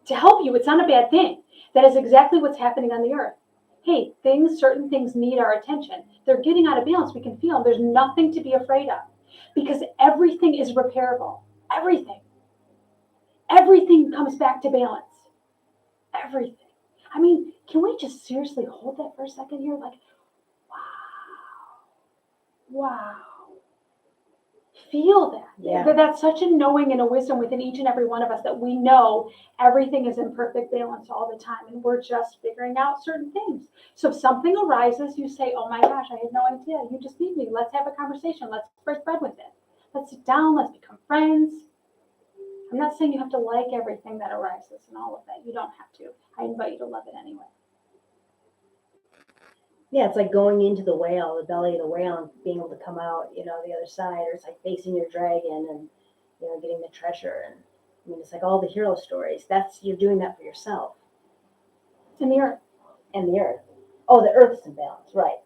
To help you, it's not a bad thing. That is exactly what's happening on the earth. Hey, certain things need our attention. They're getting out of balance. We can feel them. There's nothing to be afraid of, because everything is repairable. Everything. Everything comes back to balance. Everything. I mean, can we just seriously hold that for a second here? Like, wow. Feel that. Yeah. That's such a knowing and a wisdom within each and every one of us, that we know everything is in perfect balance all the time, and we're just figuring out certain things. So if something arises, you say, oh my gosh, I had no idea. You just need me. Let's have a conversation. Let's break bread with it. Let's sit down. Let's become friends. I'm not saying you have to like everything that arises and all of that. You don't have to. I invite you to love it anyway. Yeah, it's like going into the whale, the belly of the whale, and being able to come out, the other side, or it's like facing your dragon and, getting the treasure. And I mean, it's like all the hero stories. You're doing that for yourself. And the earth. And the earth. Oh, the earth's in balance, right.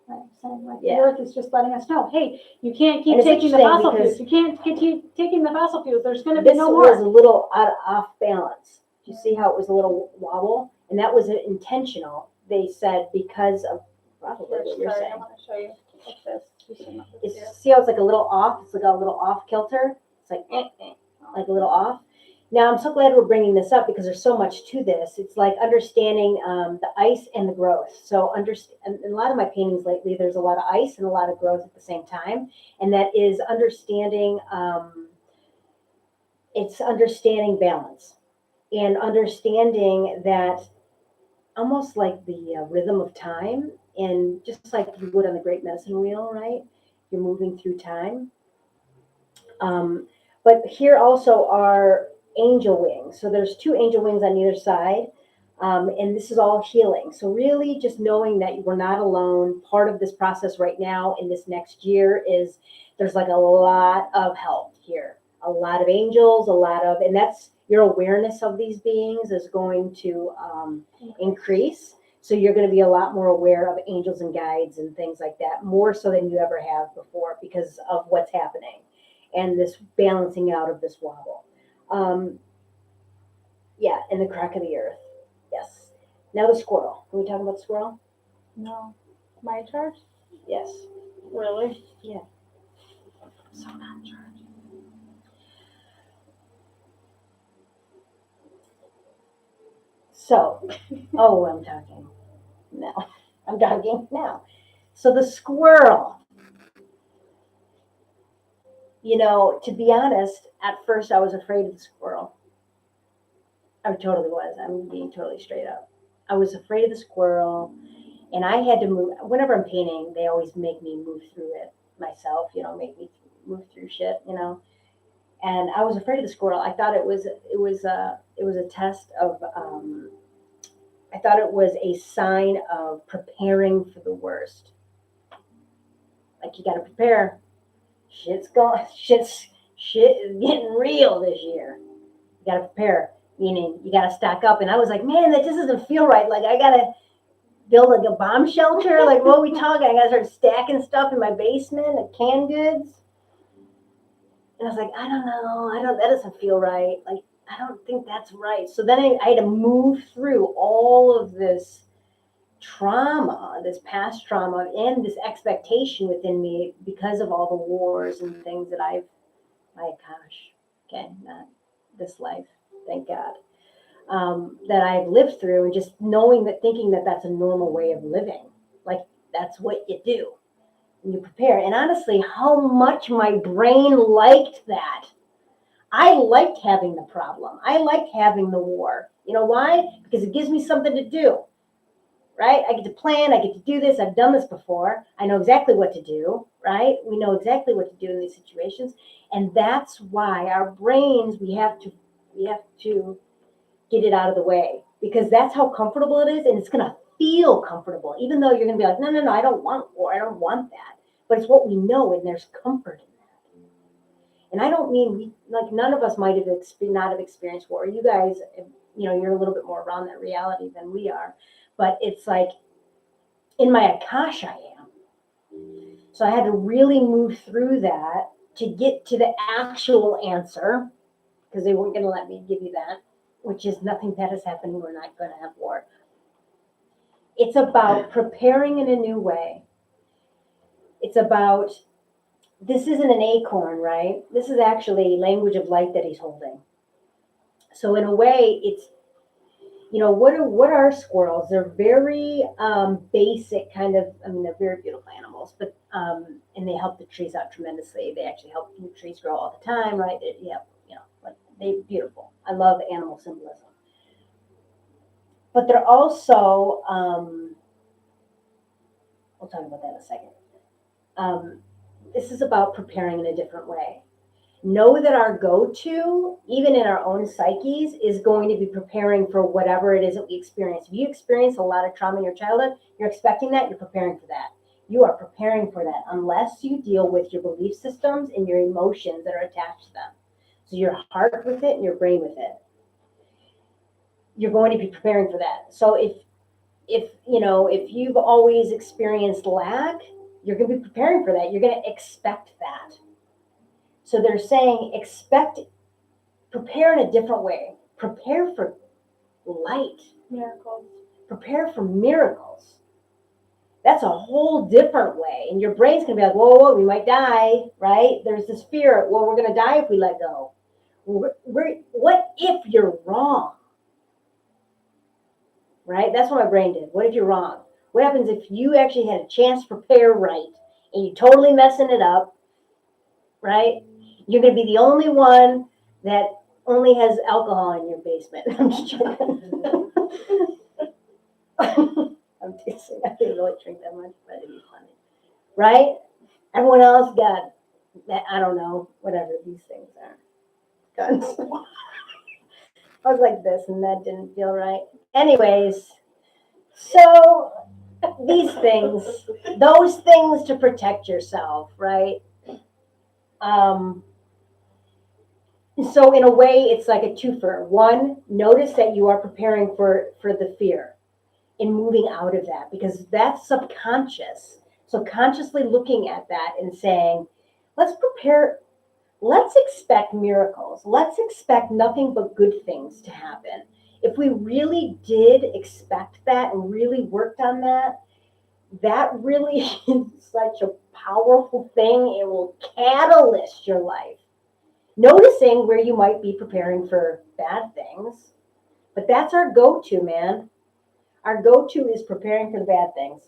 Right. So Yeah. The earth is just letting us know, hey, you can't keep And it's taking the interesting fossil because fuels. You can't keep taking the fossil fuels. There's going to be this no was a more. little off balance. Do you see how it was a little wobble? And that was intentional. They said because of probably Here, what you're sorry, saying. I want to show you. Like this. You see what this is? See how it's like a little off? It's like a little off kilter. It's like, like a little off. Now, I'm so glad we're bringing this up because there's so much to this. It's like understanding the ice and the growth. So in a lot of my paintings lately, there's a lot of ice and a lot of growth at the same time. And that is understanding, it's understanding balance and understanding that almost like the rhythm of time, and just like you would on the Great Medicine Wheel, right? You're moving through time. But here also are angel wings. So there's two angel wings on either side. And this is all healing. So really just knowing that we're not alone. Part of this process right now in this next year is there's like a lot of help here. A lot of angels, and that's your awareness of these beings is going to increase. So you're going to be a lot more aware of angels and guides and things like that, more so than you ever have before because of what's happening and this balancing out of this wobble. Yeah, and the crack of the earth. Yes. Now the squirrel. Can we talk about the squirrel? No. My charge? Yes. Really? Yeah. So not charged. So, oh, I'm talking now. I'm talking now. So the squirrel. You know, to be honest, at first I was afraid of the squirrel. I totally was. I'm being totally straight up. I was afraid of the squirrel, and I had to move. Whenever I'm painting, they always make me move through it myself. You know, make me move through shit. You know, and I was afraid of the squirrel. I thought it was a test of. I thought it was a sign of preparing for the worst. Like you got to prepare. Shit's going. Shit is getting real this year. You got to prepare. Meaning you got to stack up. And I was like, man, that just doesn't feel right. Like I got to build like a bomb shelter. Like what are we talking? I got to start stacking stuff in my basement, like canned goods. And I was like, I don't know. That doesn't feel right. Like, I don't think that's right. So then I had to move through all of this trauma, this past trauma, and this expectation within me because of all the wars and things that my gosh, okay, not this life, thank God, that I've lived through, and just thinking that that's a normal way of living. Like, that's what you do. And you prepare. And honestly, how much my brain liked that. I liked having the problem. I liked having the war. You know why? Because it gives me something to do, right? I get to plan. I get to do this. I've done this before. I know exactly what to do, right? We know exactly what to do in these situations. And that's why our brains, we have to get it out of the way, because that's how comfortable it is. And it's going to feel comfortable, even though you're going to be like, no, I don't want war. I don't want that. But it's what we know, and there's comfort in that. And I don't mean none of us might have not have experienced war. You guys, you're a little bit more around that reality than we are. But it's like in my Akash, I am. So I had to really move through that to get to the actual answer, because they weren't going to let me give you that, which is nothing bad is happening. We're not going to have war. It's about preparing in a new way. It's about, this isn't an acorn, right? This is actually language of light that he's holding. So in a way, it's, what are squirrels? They're very basic kind of, they're very beautiful animals, but, and they help the trees out tremendously. They actually help the trees grow all the time, right? They're beautiful. I love animal symbolism. But they're also, we'll talk about that in a second. This is about preparing in a different way. Know that our go-to, even in our own psyches, is going to be preparing for whatever it is that we experience. If you experience a lot of trauma in your childhood, you're expecting that, you're preparing for that. You are preparing for that unless you deal with your belief systems and your emotions that are attached to them. So your heart with it and your brain with it. You're going to be preparing for that. So if you've always experienced lack, you're going to be preparing for that. You're going to expect that. So they're saying prepare in a different way. Prepare for light. Miracles. Prepare for miracles. That's a whole different way. And your brain's going to be like, whoa, whoa, we might die, right? There's this fear, well, we're going to die if we let go. What if you're wrong? Right? That's what my brain did. What if you're wrong? What happens if you actually had a chance to prepare right and you totally messing it up, right? You're going to be the only one that only has alcohol in your basement. I'm just joking. I'm teasing. I didn't really drink that much, but it'd be funny. Right? Everyone else got that, I don't know, whatever these things are. Guns. I was like this and that didn't feel right. Anyways, so these things, those things to protect yourself, right? So in a way, it's like a twofer. One, notice that you are preparing for the fear and moving out of that, because that's subconscious. So consciously looking at that and saying, let's prepare, let's expect miracles. Let's expect nothing but good things to happen. If we really did expect that and really worked on that, that really is such a powerful thing. It will catalyst your life. Noticing where you might be preparing for bad things, but that's our go-to, man. Our go-to is preparing for the bad things,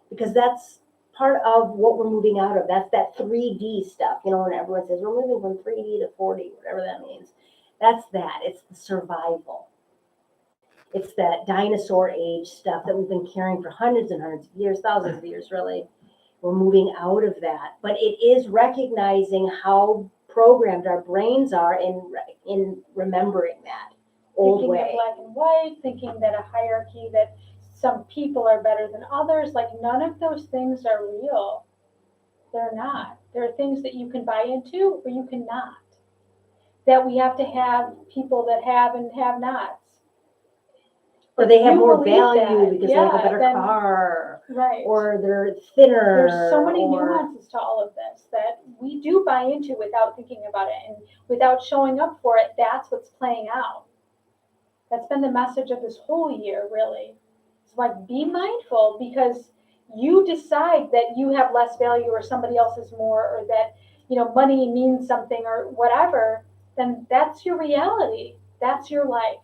because that's part of what we're moving out of. That's that 3D stuff. You know, when everyone says we're moving from 3D to 4D, whatever that means. That's that. It's the survival. It's that dinosaur age stuff that we've been carrying for hundreds and hundreds of years, thousands of years, really. We're moving out of that. But it is recognizing how programmed our brains are in remembering that old Thinking way. of black and white, thinking that a hierarchy, that some people are better than others, like none of those things are real. They're not. There are things that you can buy into or you cannot. That we have to have people that have and have nots. Or they have You more believe value that, because they have a yeah, better then- car, Right. or they're thinner. There's so many or, nuances to all of this that we do buy into without thinking about it and without showing up for it. That's what's playing out. That's been the message of this whole year, really. It's like, be mindful, because you decide that you have less value or somebody else is more, or that, you know, money means something or whatever, then that's your reality. That's your life.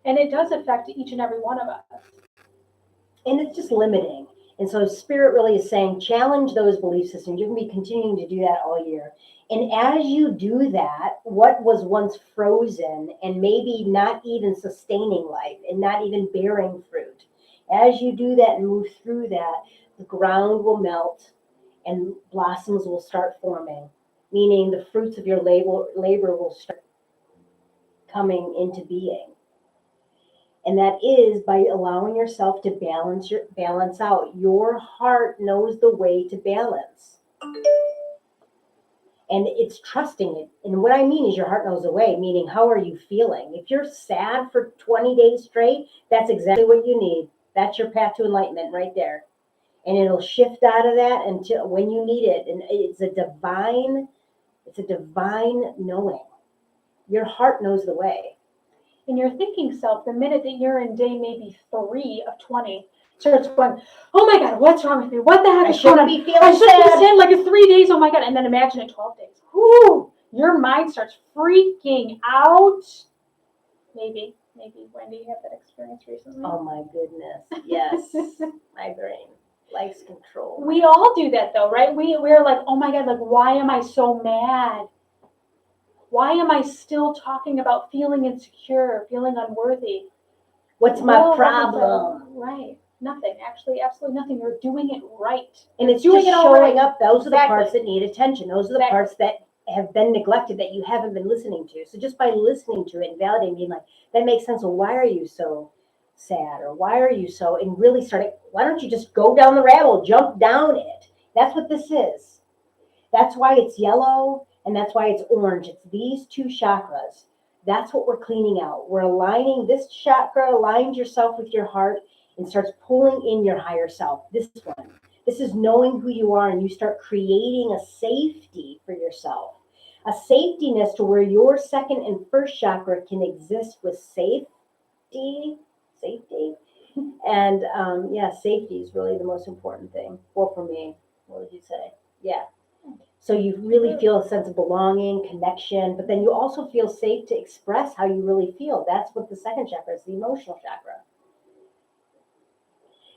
And it does affect each and every one of us. And it's just limiting. And so Spirit really is saying, challenge those belief systems. You're going to be continuing to do that all year. And as you do that, what was once frozen and maybe not even sustaining life and not even bearing fruit, as you do that and move through that, the ground will melt and blossoms will start forming, meaning the fruits of your labor will start coming into being. And that is by allowing yourself to balance out. Your heart knows the way to balance. And it's trusting it. And what I mean is your heart knows the way, meaning how are you feeling? If you're sad for 20 days straight, that's exactly what you need. That's your path to enlightenment right there. And it'll shift out of that until when you need it. And it's a divine knowing. Your heart knows the way. And your thinking self, the minute that you're in day maybe 3 of 20, starts going, oh my God, what's wrong with me? What the heck I is going shouldn't on? be feeling I shouldn't be sad. sad like 3 days, oh my God. And then imagine it 12 days. Whoo! Your mind starts freaking out. Maybe Wendy had that experience recently. Oh my goodness. Yes. My brain likes control. We all do that though, right? We're like, oh my God, like, why am I so mad? Why am I still talking about feeling insecure, feeling unworthy? What's my problem? Right. Nothing. Actually, absolutely nothing. You're doing it right. And it's Doing just it all showing right. up. Those are the Exactly. parts that need attention. Those are the parts that have been neglected, that you haven't been listening to. So just by listening to it and validating, being like, that makes sense. Well, why are you so sad? Or why are you so, and really starting, why don't you just go down the rabbit, jump down it? That's what this is. That's why it's yellow and that's why it's orange. It's these two chakras. That's what we're cleaning out. We're aligning this chakra, aligns yourself with your heart and starts pulling in your higher self. This one. This is knowing who you are, and you start creating a safety for yourself. A safetiness to where your second and first chakra can exist with safety, And yeah, safety is really the most important thing. Well, for me, what would you say? Yeah. So you really feel a sense of belonging, connection, but then you also feel safe to express how you really feel. That's what the second chakra is, the emotional chakra.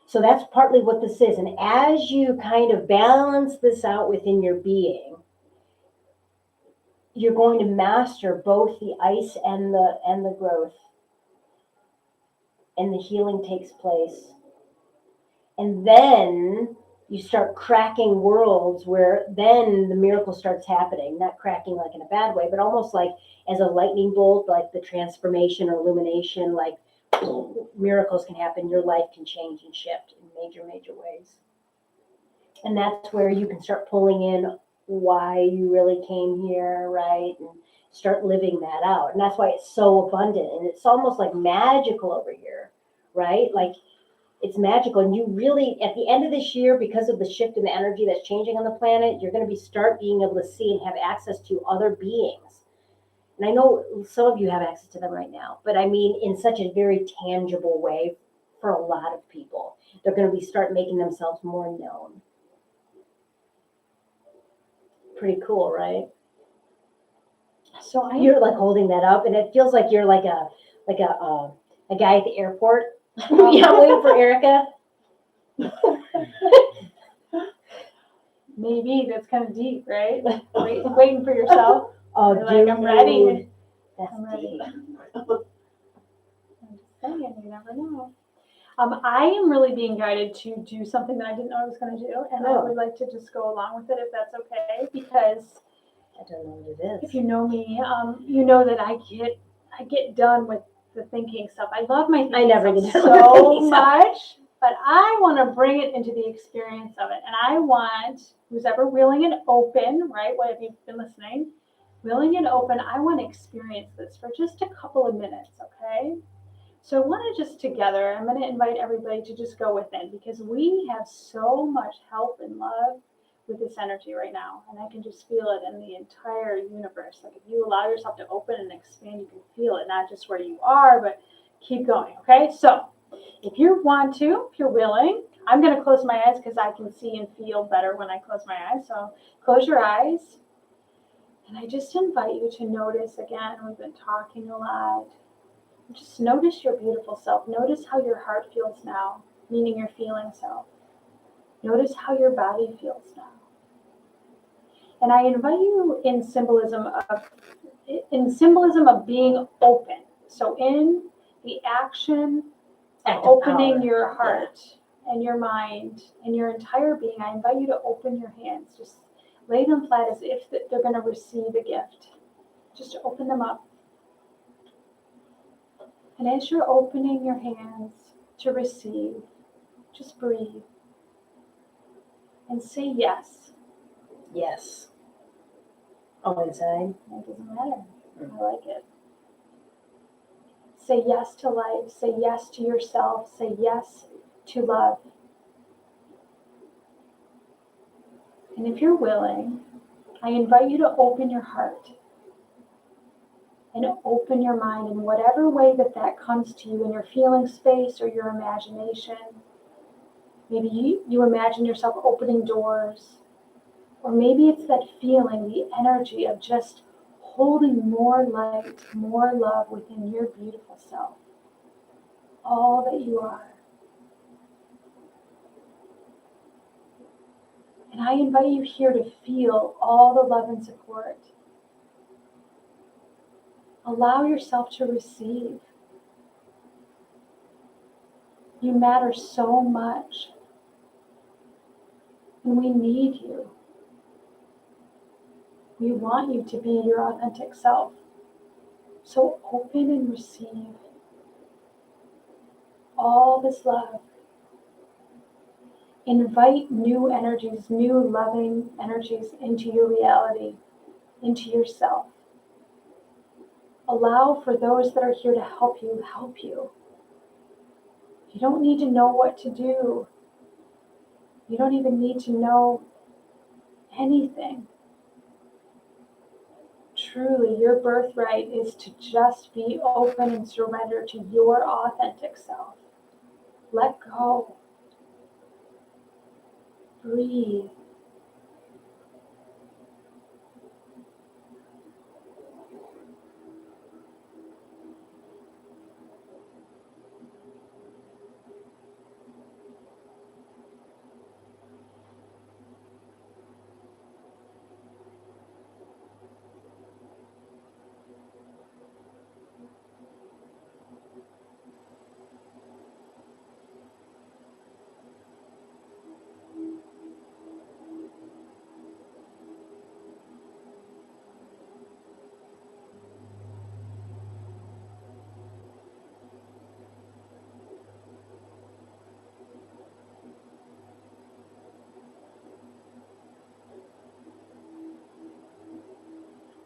So that's partly what this is. And as you kind of balance this out within your being, you're going to master both the ice and the growth, and the healing takes place. And then you start cracking worlds where then the miracle starts happening, not cracking like in a bad way, but almost like as a lightning bolt, like the transformation or illumination, like miracles can happen. Your life can change and shift in major, major ways. And that's where you can start pulling in why you really came here, right? And start living that out. And that's why it's so abundant. And it's almost like magical over here, right? Like it's magical. And you really, at the end of this year, because of the shift in the energy that's changing on the planet, you're going to start being able to see and have access to other beings. And I know some of you have access to them right now, but I mean in such a very tangible way for a lot of people. They're going to start making themselves more known. Pretty cool, right? So you're like holding that up, and it feels like you're like a guy at the airport. Yeah, waiting for Erica. Maybe that's kind of deep, right? Waiting for yourself. Oh, You're dude, like, I'm ready. That's I'm ready. deep. I'm just saying, you never know. I am really being guided to do something that I didn't know I was going to do, and I would like to just go along with it if that's okay, because I don't know what it is. if you know me, you know that I get done with the thinking stuff. I love my thinking never get stuff done with so thinking stuff. much, but I want to bring it into the experience of it, and I want who's ever willing and open, right? What have you been listening? Willing and open. I want to experience this for just a couple of minutes, okay? So I want to just together, I'm going to invite everybody to just go within, because we have so much help and love with this energy right now. And I can just feel it in the entire universe. Like if you allow yourself to open and expand, you can feel it, not just where you are, but keep going. Okay. So if you want to, if you're willing, I'm going to close my eyes because I can see and feel better when I close my eyes. So close your eyes. And I just invite you to notice again, we've been talking a lot. Just notice your beautiful self. Notice how your heart feels now, meaning your feeling self. Notice how your body feels now. And I invite you in symbolism of being open. So in the action of opening your heart and your mind and your entire being, I invite you to open your hands. Just lay them flat as if they're going to receive a gift. Just open them up. And as you're opening your hands to receive, just breathe and say yes. Yes. Oh, inside? It doesn't matter. I like it. Say yes to life. Say yes to yourself. Say yes to love. And if you're willing, I invite you to open your heart and open your mind in whatever way that comes to you in your feeling space or your imagination. Maybe you imagine yourself opening doors, or maybe it's that feeling, the energy of just holding more light, more love within your beautiful self, all that you are. And I invite you here to feel all the love and support. Allow yourself to receive. You matter so much. And we need you. We want you to be your authentic self. So open and receive all this love. Invite new energies, new loving energies into your reality, into yourself. Allow for those that are here to help you, help you. You don't need to know what to do. You don't even need to know anything. Truly, your birthright is to just be open and surrender to your authentic self. Let go. Breathe.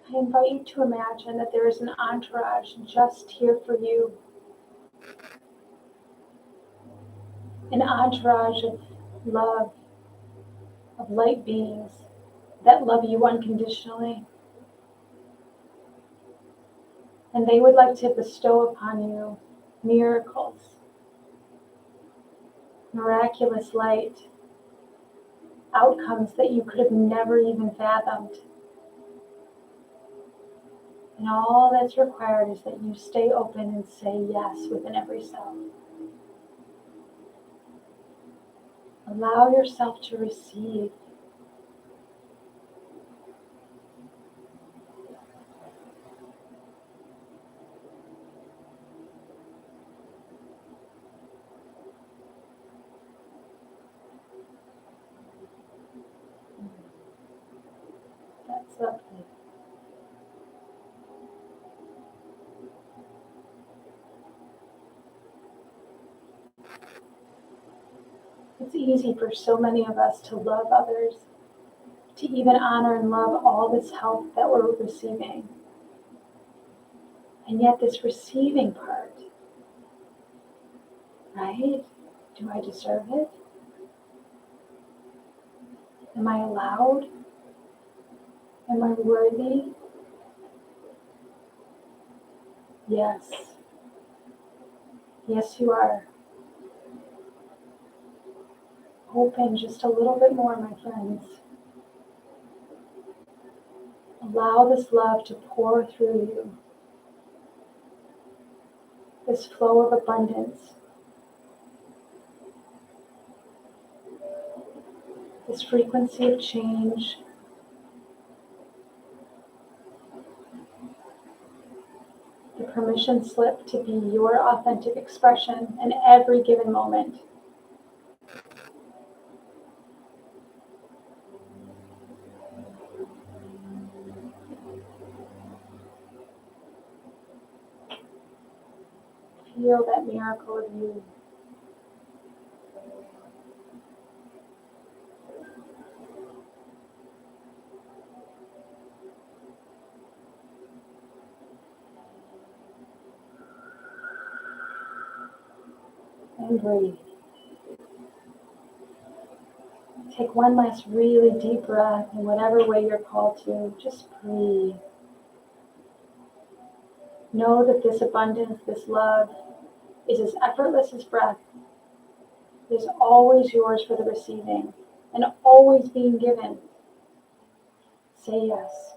I invite you to imagine that there is an entourage just here for you. An entourage of love, of light beings that love you unconditionally. And they would like to bestow upon you miracles, miraculous light, outcomes that you could have never even fathomed. And all that's required is that you stay open and say yes within every cell. Allow yourself to receive. That's lovely. It's easy for so many of us to love others, to even honor and love all this help that we're receiving. And yet this receiving part, right? Do I deserve it? Am I allowed? Am I worthy? Yes. Yes, you are. Open just a little bit more, my friends. Allow this love to pour through you. This flow of abundance. This frequency of change. The permission slip to be your authentic expression in every given moment. Feel that miracle of you. And breathe. Take one last really deep breath in whatever way you're called to. Just breathe. Know that this abundance, this love, is as effortless as breath. It is always yours for the receiving and always being given. Say yes.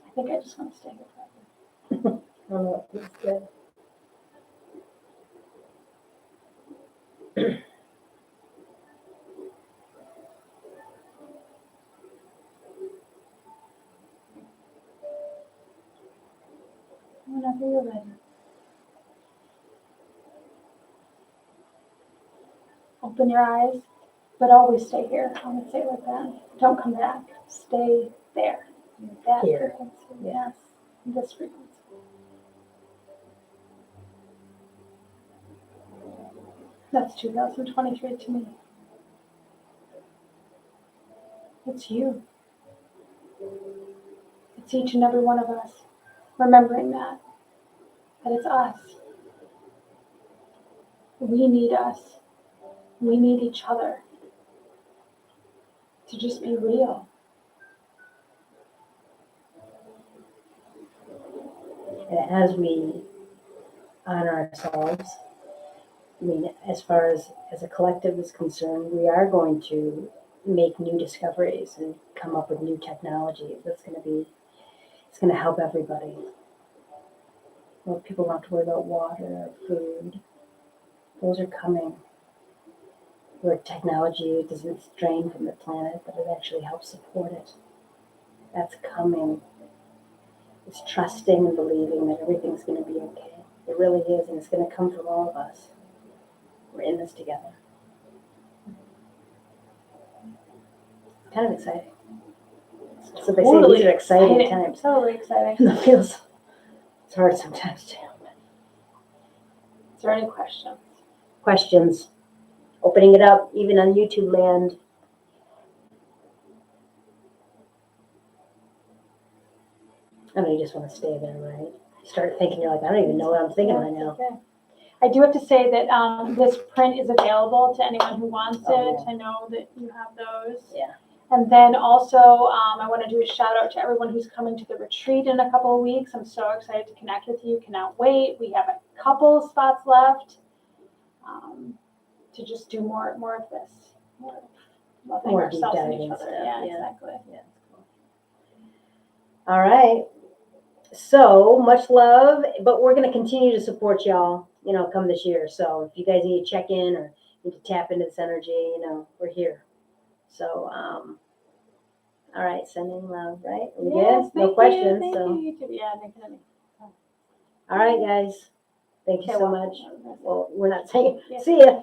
I think I just want to stay here forever. I don't know what feels good. Whenever you're ready. Open your eyes, but always stay here. I'm going to say it like that. Don't come back. Stay there. That Here. frequency. Yes. This frequency. That's 2023 to me. It's you. It's each and every one of us. Remembering that it's us. We need us. We need each other to just be real. And as we honor ourselves, I mean, as far as a collective is concerned, we are going to make new discoveries and come up with new technology that's going to be, it's going to help everybody. Well, people don't have to worry about water or food. Those are coming. Where technology doesn't strain from the planet, but it actually helps support it. That's coming. It's trusting and believing that everything's going to be okay. It really is, and it's going to come from all of us. We're in this together. It's kind of exciting. So they say these are exciting times. Totally exciting. It feels, it's hard sometimes too. Is there any questions? Questions? Opening it up, even on YouTube land. I know you just want to stay there, right? You start thinking, you're like, I don't even know what I'm thinking right now. Okay. I do have to say that this print is available to anyone who wants it. Oh, yeah. I know that you have those. Yeah. And then also, I want to do a shout out to everyone who's coming to the retreat in a couple of weeks. I'm so excited to connect with you. Cannot wait. We have a couple spots left to just do more of this. More loving More deep ourselves and diving each other. stuff. Yeah, Yeah. exactly. Yeah. All right. So much love, but we're going to continue to support y'all, come this year. So if you guys need to check in or need to tap into this energy, we're here. So, all right, sending love, right? We Yes, good? No questions. Thank So, you. Yeah, all right, guys. Thank you Okay, so well, much. Well, we're not saying Yeah. see ya.